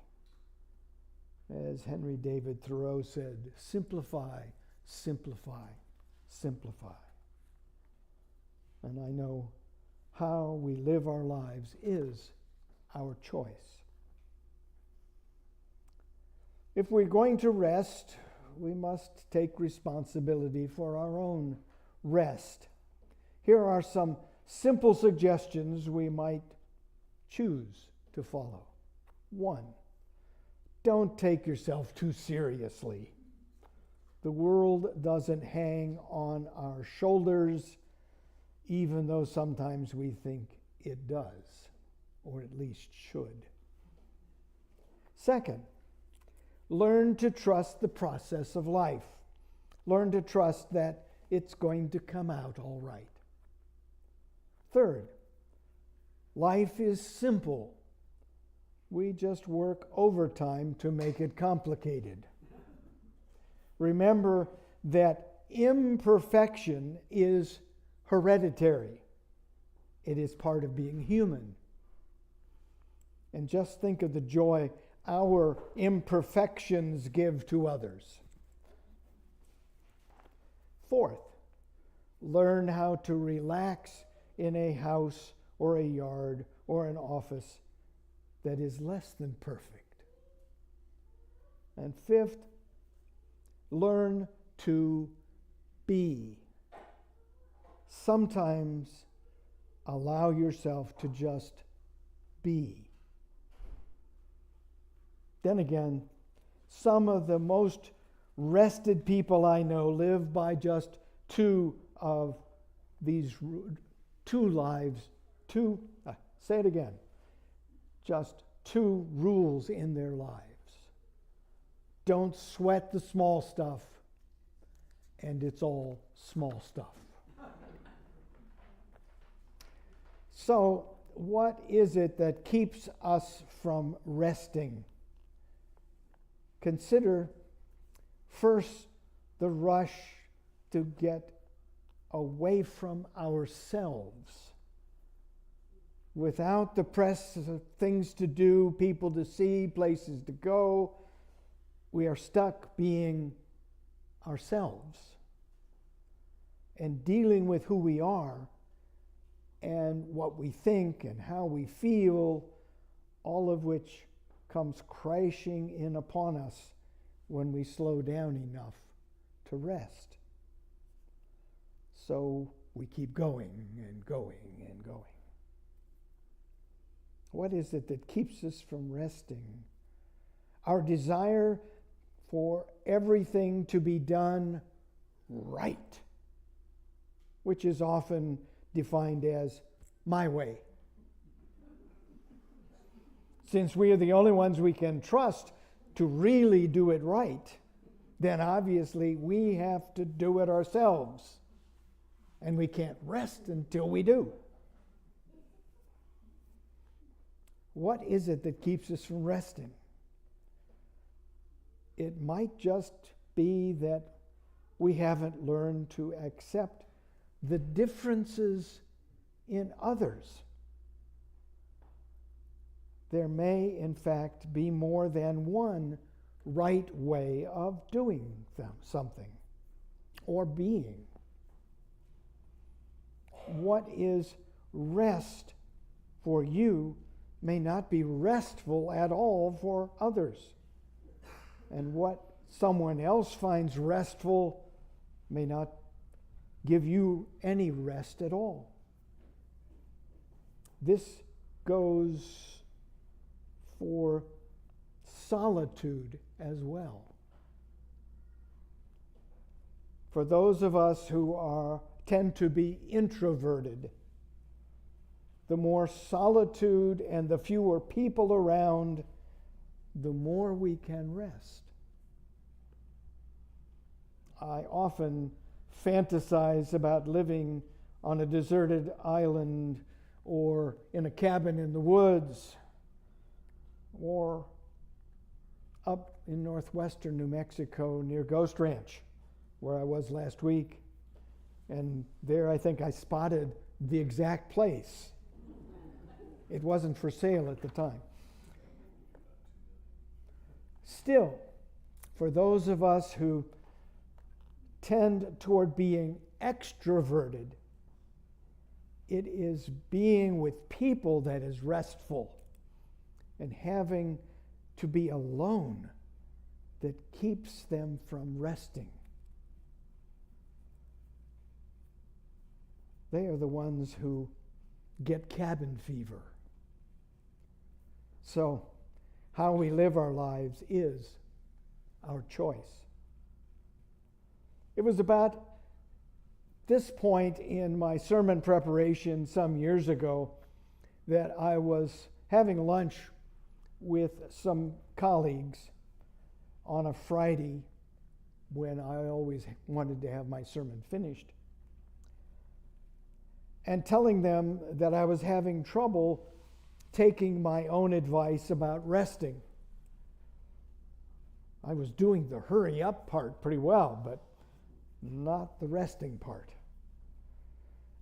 As Henry David Thoreau said, simplify, simplify, simplify. And I know how we live our lives is our choice. If we're going to rest, we must take responsibility for our own rest. Here are some simple suggestions we might choose to follow. 1, don't take yourself too seriously. The world doesn't hang on our shoulders, even though sometimes we think it does, or at least should. 2, learn to trust the process of life. Learn to trust that it's going to come out all right. 3, life is simple. We just work overtime to make it complicated. Remember that imperfection is hereditary. It is part of being human. And just think of the joy our imperfections give to others. 4, learn how to relax in a house or a yard or an office that is less than perfect. And 5, learn to be. Sometimes allow yourself to just be. Then again, some of the most rested people I know live by just 2 of these 2 lives, say it again, just 2 rules in their lives. Don't sweat the small stuff, and it's all small stuff. So, what is it that keeps us from resting? Consider first the rush to get away from ourselves. Without the press of things to do, people to see, places to go, we are stuck being ourselves and dealing with who we are and what we think and how we feel, all of which comes crashing in upon us when we slow down enough to rest. So we keep going and going and going. What is it that keeps us from resting? Our desire for everything to be done right, which is often defined as my way. Since we are the only ones we can trust to really do it right, then obviously we have to do it ourselves. And we can't rest until we do. What is it that keeps us from resting? It might just be that we haven't learned to accept the differences in others. There may, in fact, be more than one right way of doing something or being. What is rest for you may not be restful at all for others. And what someone else finds restful may not give you any rest at all. This goes for solitude as well. For those of us who tend to be introverted, the more solitude and the fewer people around, the more we can rest. I often fantasize about living on a deserted island or in a cabin in the woods or up in northwestern New Mexico near Ghost Ranch, where I was last week. And there I think I spotted the exact place. It wasn't for sale at the time. Still, for those of us who tend toward being extroverted, it is being with people that is restful, and having to be alone that keeps them from resting. They are the ones who get cabin fever. So, how we live our lives is our choice. It was about this point in my sermon preparation some years ago that I was having lunch with some colleagues on a Friday when I always wanted to have my sermon finished, and telling them that I was having trouble taking my own advice about resting. I was doing the hurry up part pretty well, but not the resting part.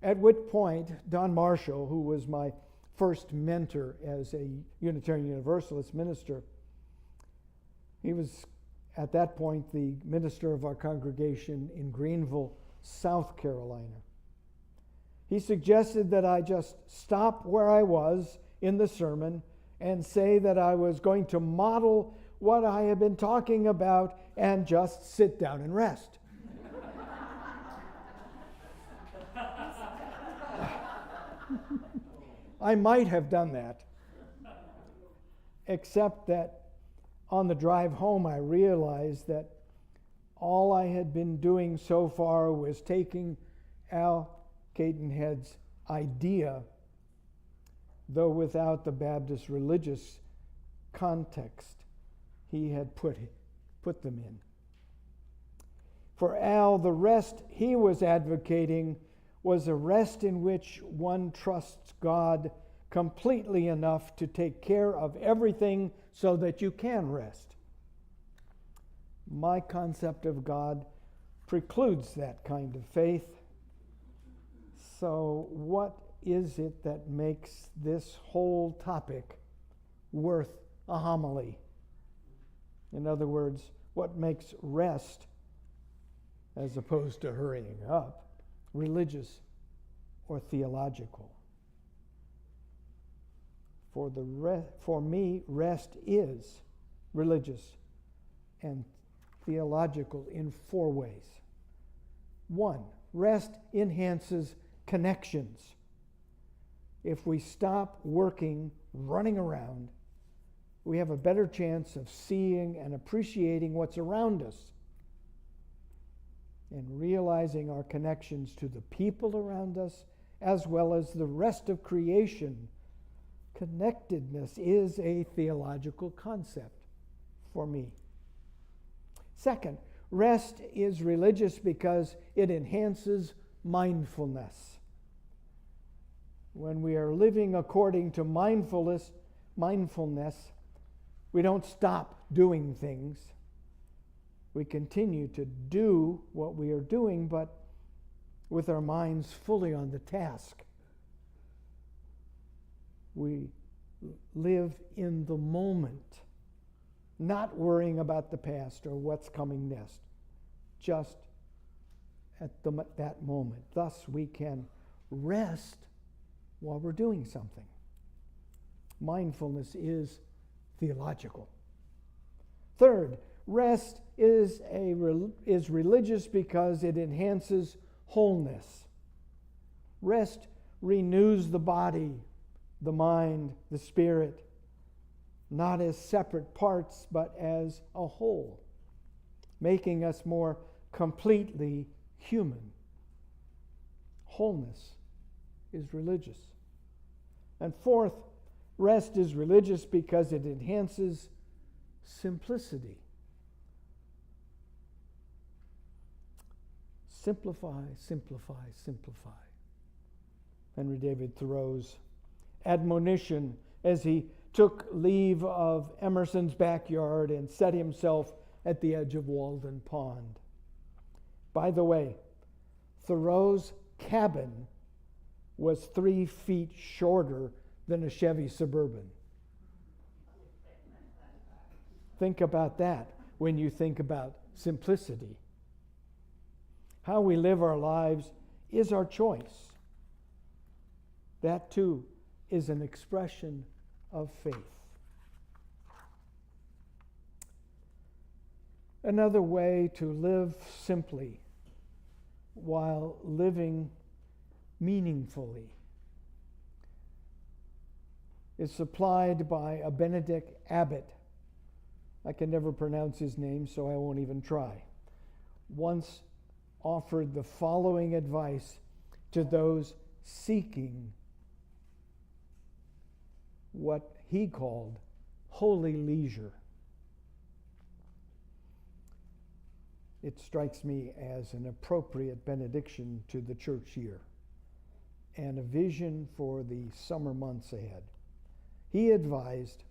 At which point, Don Marshall, who was my first mentor as a Unitarian Universalist minister, he was at that point the minister of our congregation in Greenville, South Carolina. He suggested that I just stop where I was in the sermon and say that I was going to model what I had been talking about and just sit down and rest. I might have done that, except that on the drive home I realized that all I had been doing so far was taking Al Cadenhead's idea, though without the Baptist religious context he had put them in. For Al, the rest he was advocating was a rest in which one trusts God completely enough to take care of everything so that you can rest. My concept of God precludes that kind of faith. So, what is it that makes this whole topic worth a homily? In other words, what makes rest, as opposed to hurrying up, religious or theological? For me, rest is religious and theological in 4 ways. 1, rest enhances connections. If we stop working, running around, we have a better chance of seeing and appreciating what's around us and realizing our connections to the people around us as well as the rest of creation. Connectedness is a theological concept for me. Second, rest is religious because it enhances mindfulness. When we are living according to mindfulness, we don't stop doing things. We continue to do what we are doing, but with our minds fully on the task. We live in the moment, not worrying about the past or what's coming next, just at that moment. Thus, we can rest while we're doing something. Mindfulness is theological. Third, rest is religious because it enhances wholeness. Rest renews the body, the mind, the spirit, not as separate parts, but as a whole, making us more completely human. Wholeness is religious. And fourth, rest is religious because it enhances simplicity. Simplify, simplify, simplify. Henry David Thoreau's admonition as he took leave of Emerson's backyard and set himself at the edge of Walden Pond. By the way, Thoreau's cabin was 3 feet shorter than a Chevy Suburban. Think about that when you think about simplicity. How we live our lives is our choice. That too is an expression of faith. Another way to live simply while living meaningfully is supplied by a Benedict abbot. I can never pronounce his name, so I won't even try. Once offered the following advice to those seeking what he called holy leisure. It strikes me as an appropriate benediction to the church year and a vision for the summer months ahead. He advised,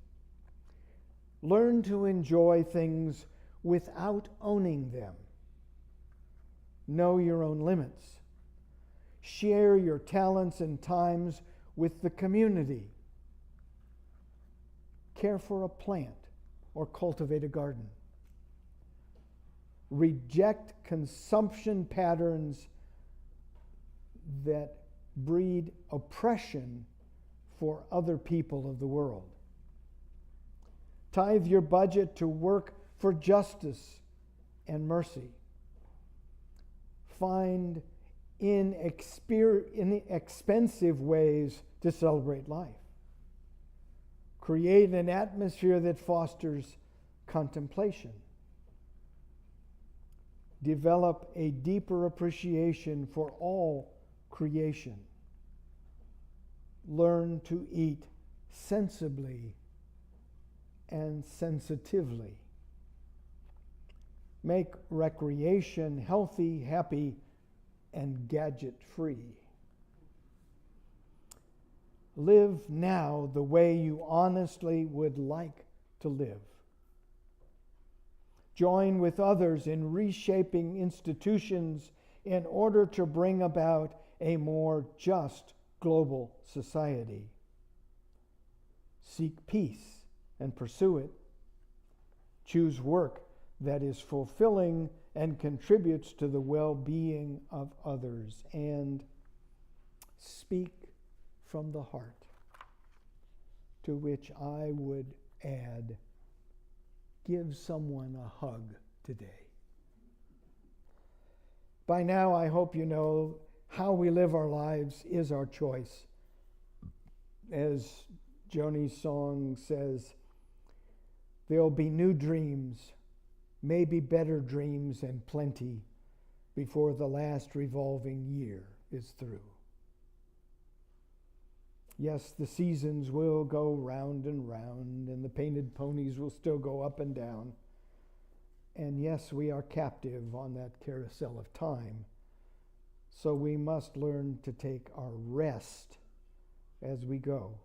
learn to enjoy things without owning them. Know your own limits. Share your talents and times with the community. Care for a plant or cultivate a garden. Reject consumption patterns that breed oppression for other people of the world. Tithe your budget to work for justice and mercy. Find inexpensive ways to celebrate life. Create an atmosphere that fosters contemplation. Develop a deeper appreciation for all creation. Learn to eat sensibly and sensitively. Make recreation healthy, happy, and gadget-free. Live now the way you honestly would like to live. join with others in reshaping institutions in order to bring about a more just global society. Seek peace and pursue it. Choose work that is fulfilling and contributes to the well-being of others, and speak from the heart, to which I would add, give someone a hug today. By now, I hope you know how we live our lives is our choice. As Joni's song says, there'll be new dreams, maybe better dreams and plenty, before the last revolving year is through. Yes, the seasons will go round and round, and the painted ponies will still go up and down. And yes, we are captive on that carousel of time. So we must learn to take our rest as we go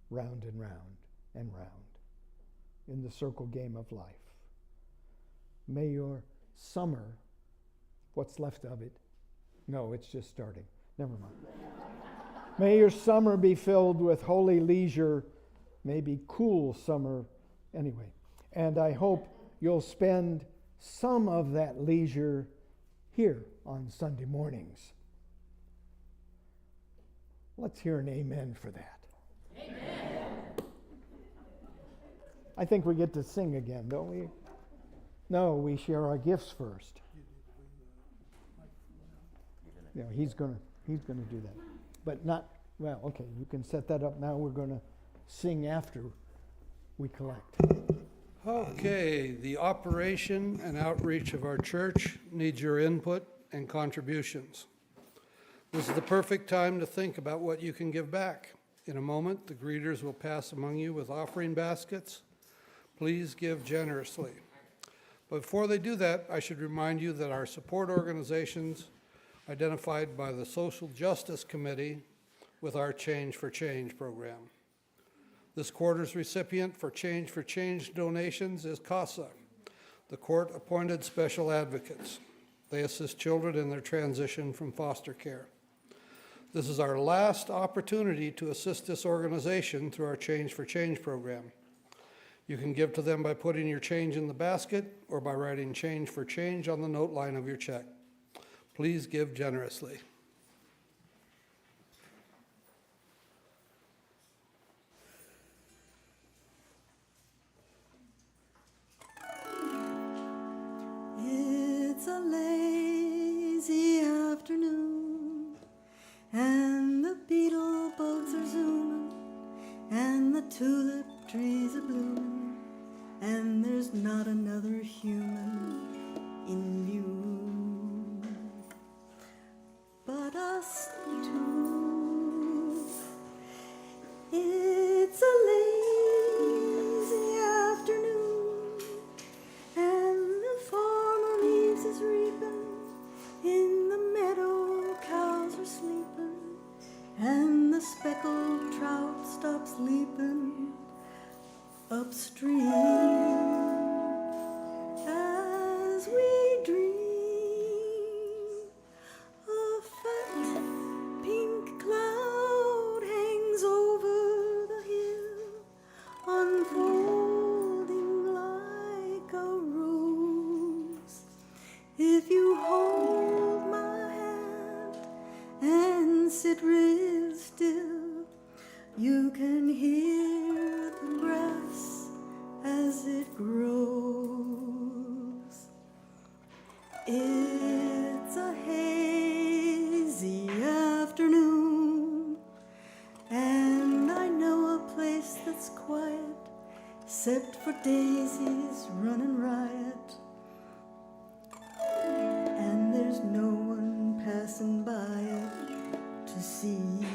round and round and round in the circle game of life. May your summer, what's left of it, no, it's just starting, never mind. May your summer be filled with holy leisure, maybe cool summer, anyway. And I hope you'll spend some of that leisure here on Sunday mornings. Let's hear an amen for that. Amen. I think we get to sing again, don't we? No, we share our gifts first. Yeah, he's gonna do that. But not, well, okay, you can set that up now. We're gonna sing after we collect. Okay, the operation and outreach of our church needs your input and contributions. This is the perfect time to think about what you can give back. In a moment, the greeters will pass among you with offering baskets. Please give generously. But before they do that, I should remind you that our support organizations identified by the Social Justice Committee with our Change for Change program. This quarter's recipient for Change donations is CASA, the court-appointed special advocates. They assist children in their transition from foster care. This is our last opportunity to assist this organization through our Change for Change program. You can give to them by putting your change in the basket or by writing Change for Change on the note line of your check. Please give generously. It's a lazy afternoon, and the beetle bugs are zooming, and the tulip trees are blooming, and there's not another human in view but us two. It's a lazy afternoon, and the farmer leaves his reaping, in the meadow cows are sleeping, and the speckled trout stops leaping upstream as we dream. A fat pink cloud hangs over the hill, unfolding like a rose. If you hold my hand and sit real still, you can hear the grass as it grows. It's a hazy afternoon, and I know a place that's quiet, except for daisies running riot, and there's no one passing by it to see.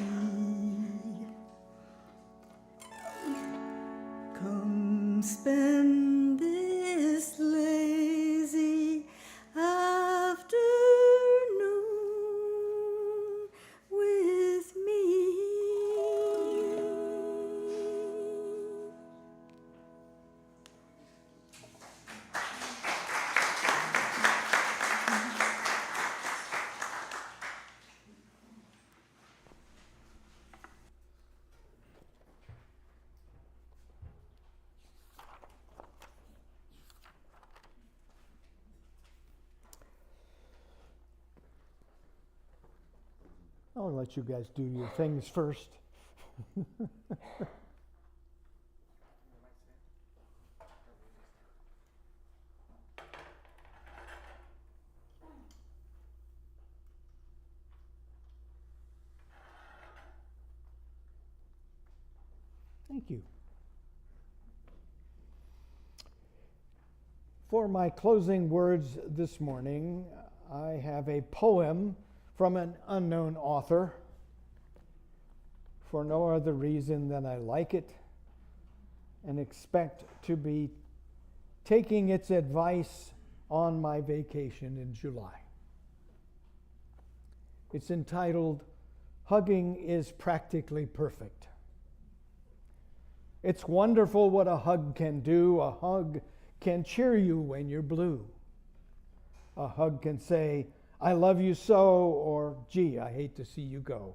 Come spend this lazy afternoon with me. I'll let you guys do your things first. Thank you. For my closing words this morning, I have a poem from an unknown author, for no other reason than I like it and expect to be taking its advice on my vacation in July. It's entitled, "Hugging is Practically Perfect." It's wonderful what a hug can do. A hug can cheer you when you're blue. A hug can say, "I love you so," or "Gee, I hate to see you go."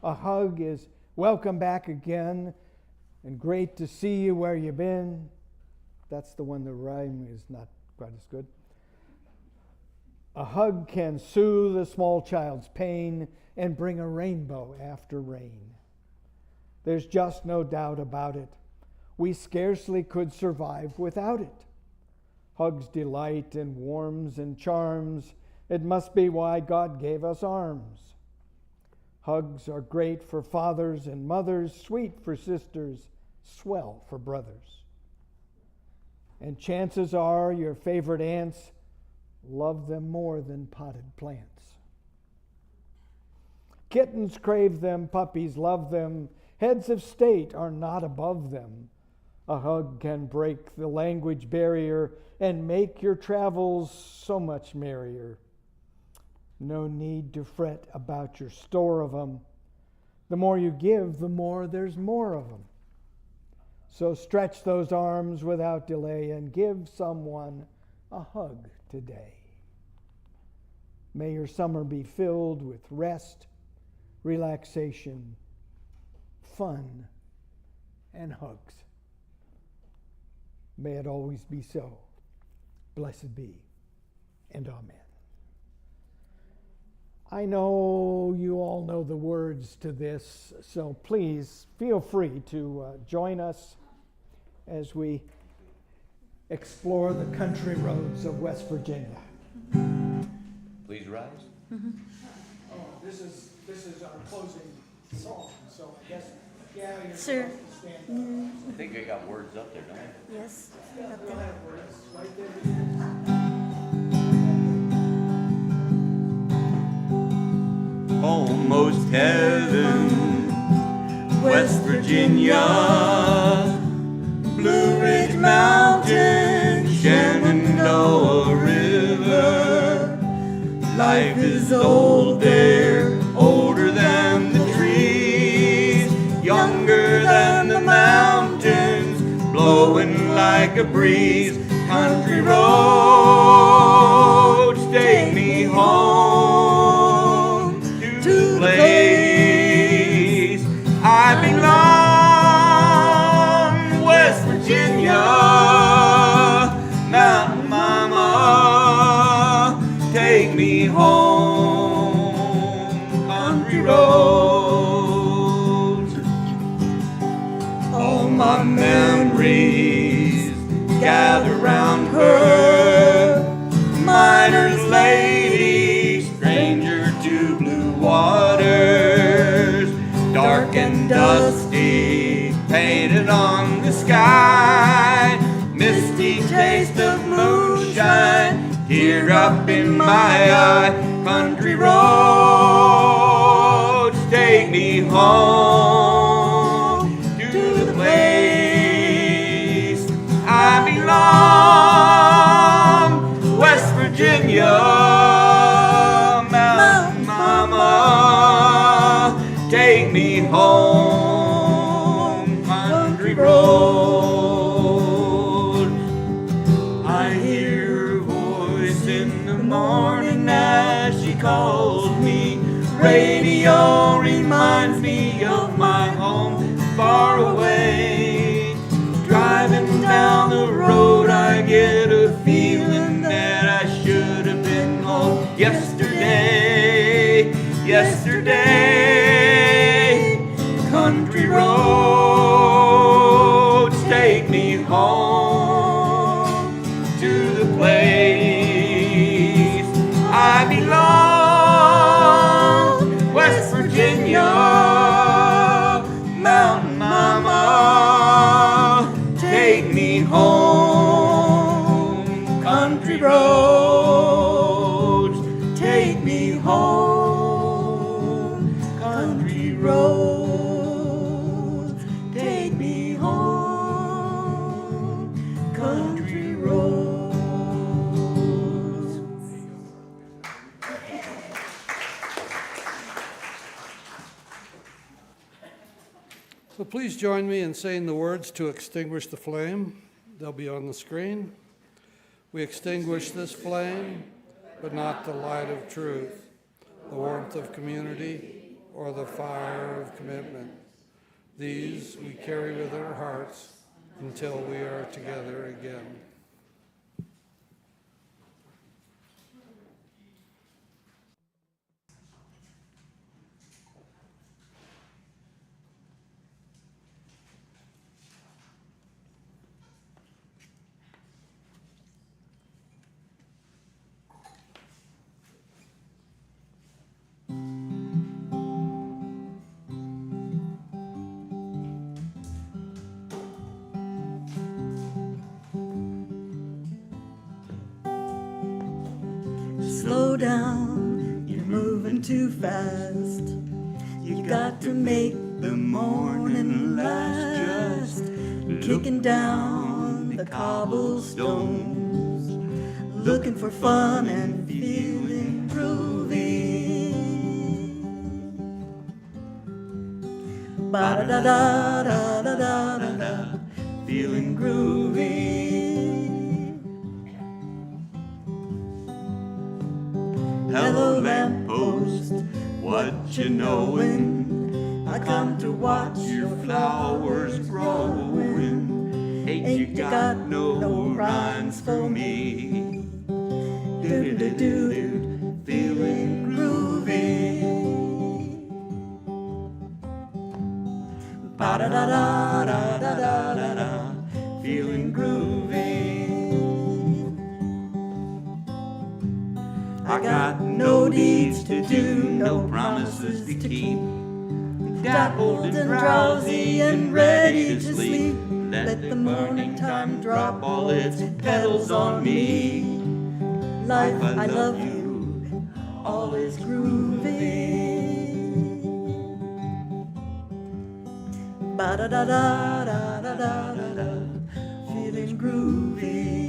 A hug is "Welcome back again," and "Great to see you where you've been." That's the one the rhyme is not quite as good. A hug can soothe a small child's pain and bring a rainbow after rain. There's just no doubt about it. We scarcely could survive without it. Hugs delight and warms and charms. It must be why God gave us arms. Hugs are great for fathers and mothers, sweet for sisters, swell for brothers. And chances are your favorite aunts love them more than potted plants. Kittens crave them, puppies love them. Heads of state are not above them. A hug can break the language barrier and make your travels so much merrier. No need to fret about your store of them. The more you give, the more there's more of them. So stretch those arms without delay and give someone a hug today. May your summer be filled with rest, relaxation, fun, and hugs. May it always be so. Blessed be, and amen. I know you all know the words to this, so please feel free to join us as we explore the country roads of West Virginia. Please rise. Oh, this is our closing song, so I guess, yeah, you're Sir. supposed to stand up. I think they got words up there, don't they? Yes. We'll have words right there. Almost heaven, West Virginia, Blue Ridge Mountain, Shenandoah River. Life is old there, older than the trees, younger than the mountains, blowing like a breeze. Country roads take me home to the place I belong, West Virginia, Mountain Mama, take me home, country roads. All my memories gather round her, miner's lady, stranger to blue waters, dark and dusty, painted on the sky, misty taste of moonshine, tear up in my eye. Country roads take me home to the place I belong, West Virginia, Mountain Mama, take me home, country road. I hear her voice in the morning as she calls me. Radio reminds me of my home far away. Driving down the road, I get a feeling that I should have been home yesterday. yesterday. Country roads take me home to the place I belong. West Virginia, Mountain Mama, take me home. Country roads, take me home. Country roads, take me home. Country roads. So please join me in saying the words to extinguish the flame. They'll be on the screen. We extinguish this flame, but not the light of truth, the warmth of community, or the fire of commitment. These we carry within our hearts until we are together again. Slow down, you're moving too fast. You got to make the morning last. Kicking down the cobblestones, looking for fun and feeling groovy. Ba-da-da-da-da-da-da-da, feeling groovy. Hello, lamppost, what you knowin'? I come to watch your flowers growin'. Ain't you got no rhymes for me? Do-do-do-do, feeling groovy. Ba-da-da-da-da-da-da-da, feeling groovy. I got no deeds to do, no promises to keep. Dappled and drowsy and ready to sleep. Let the morning time drop all its petals on me. Life, I love you, all is groovy. Ba-da-da-da-da-da-da-da, feeling groovy.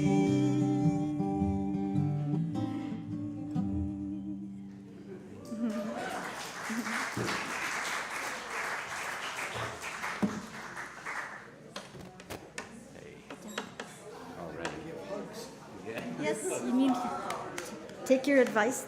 Yes, you need to take your advice.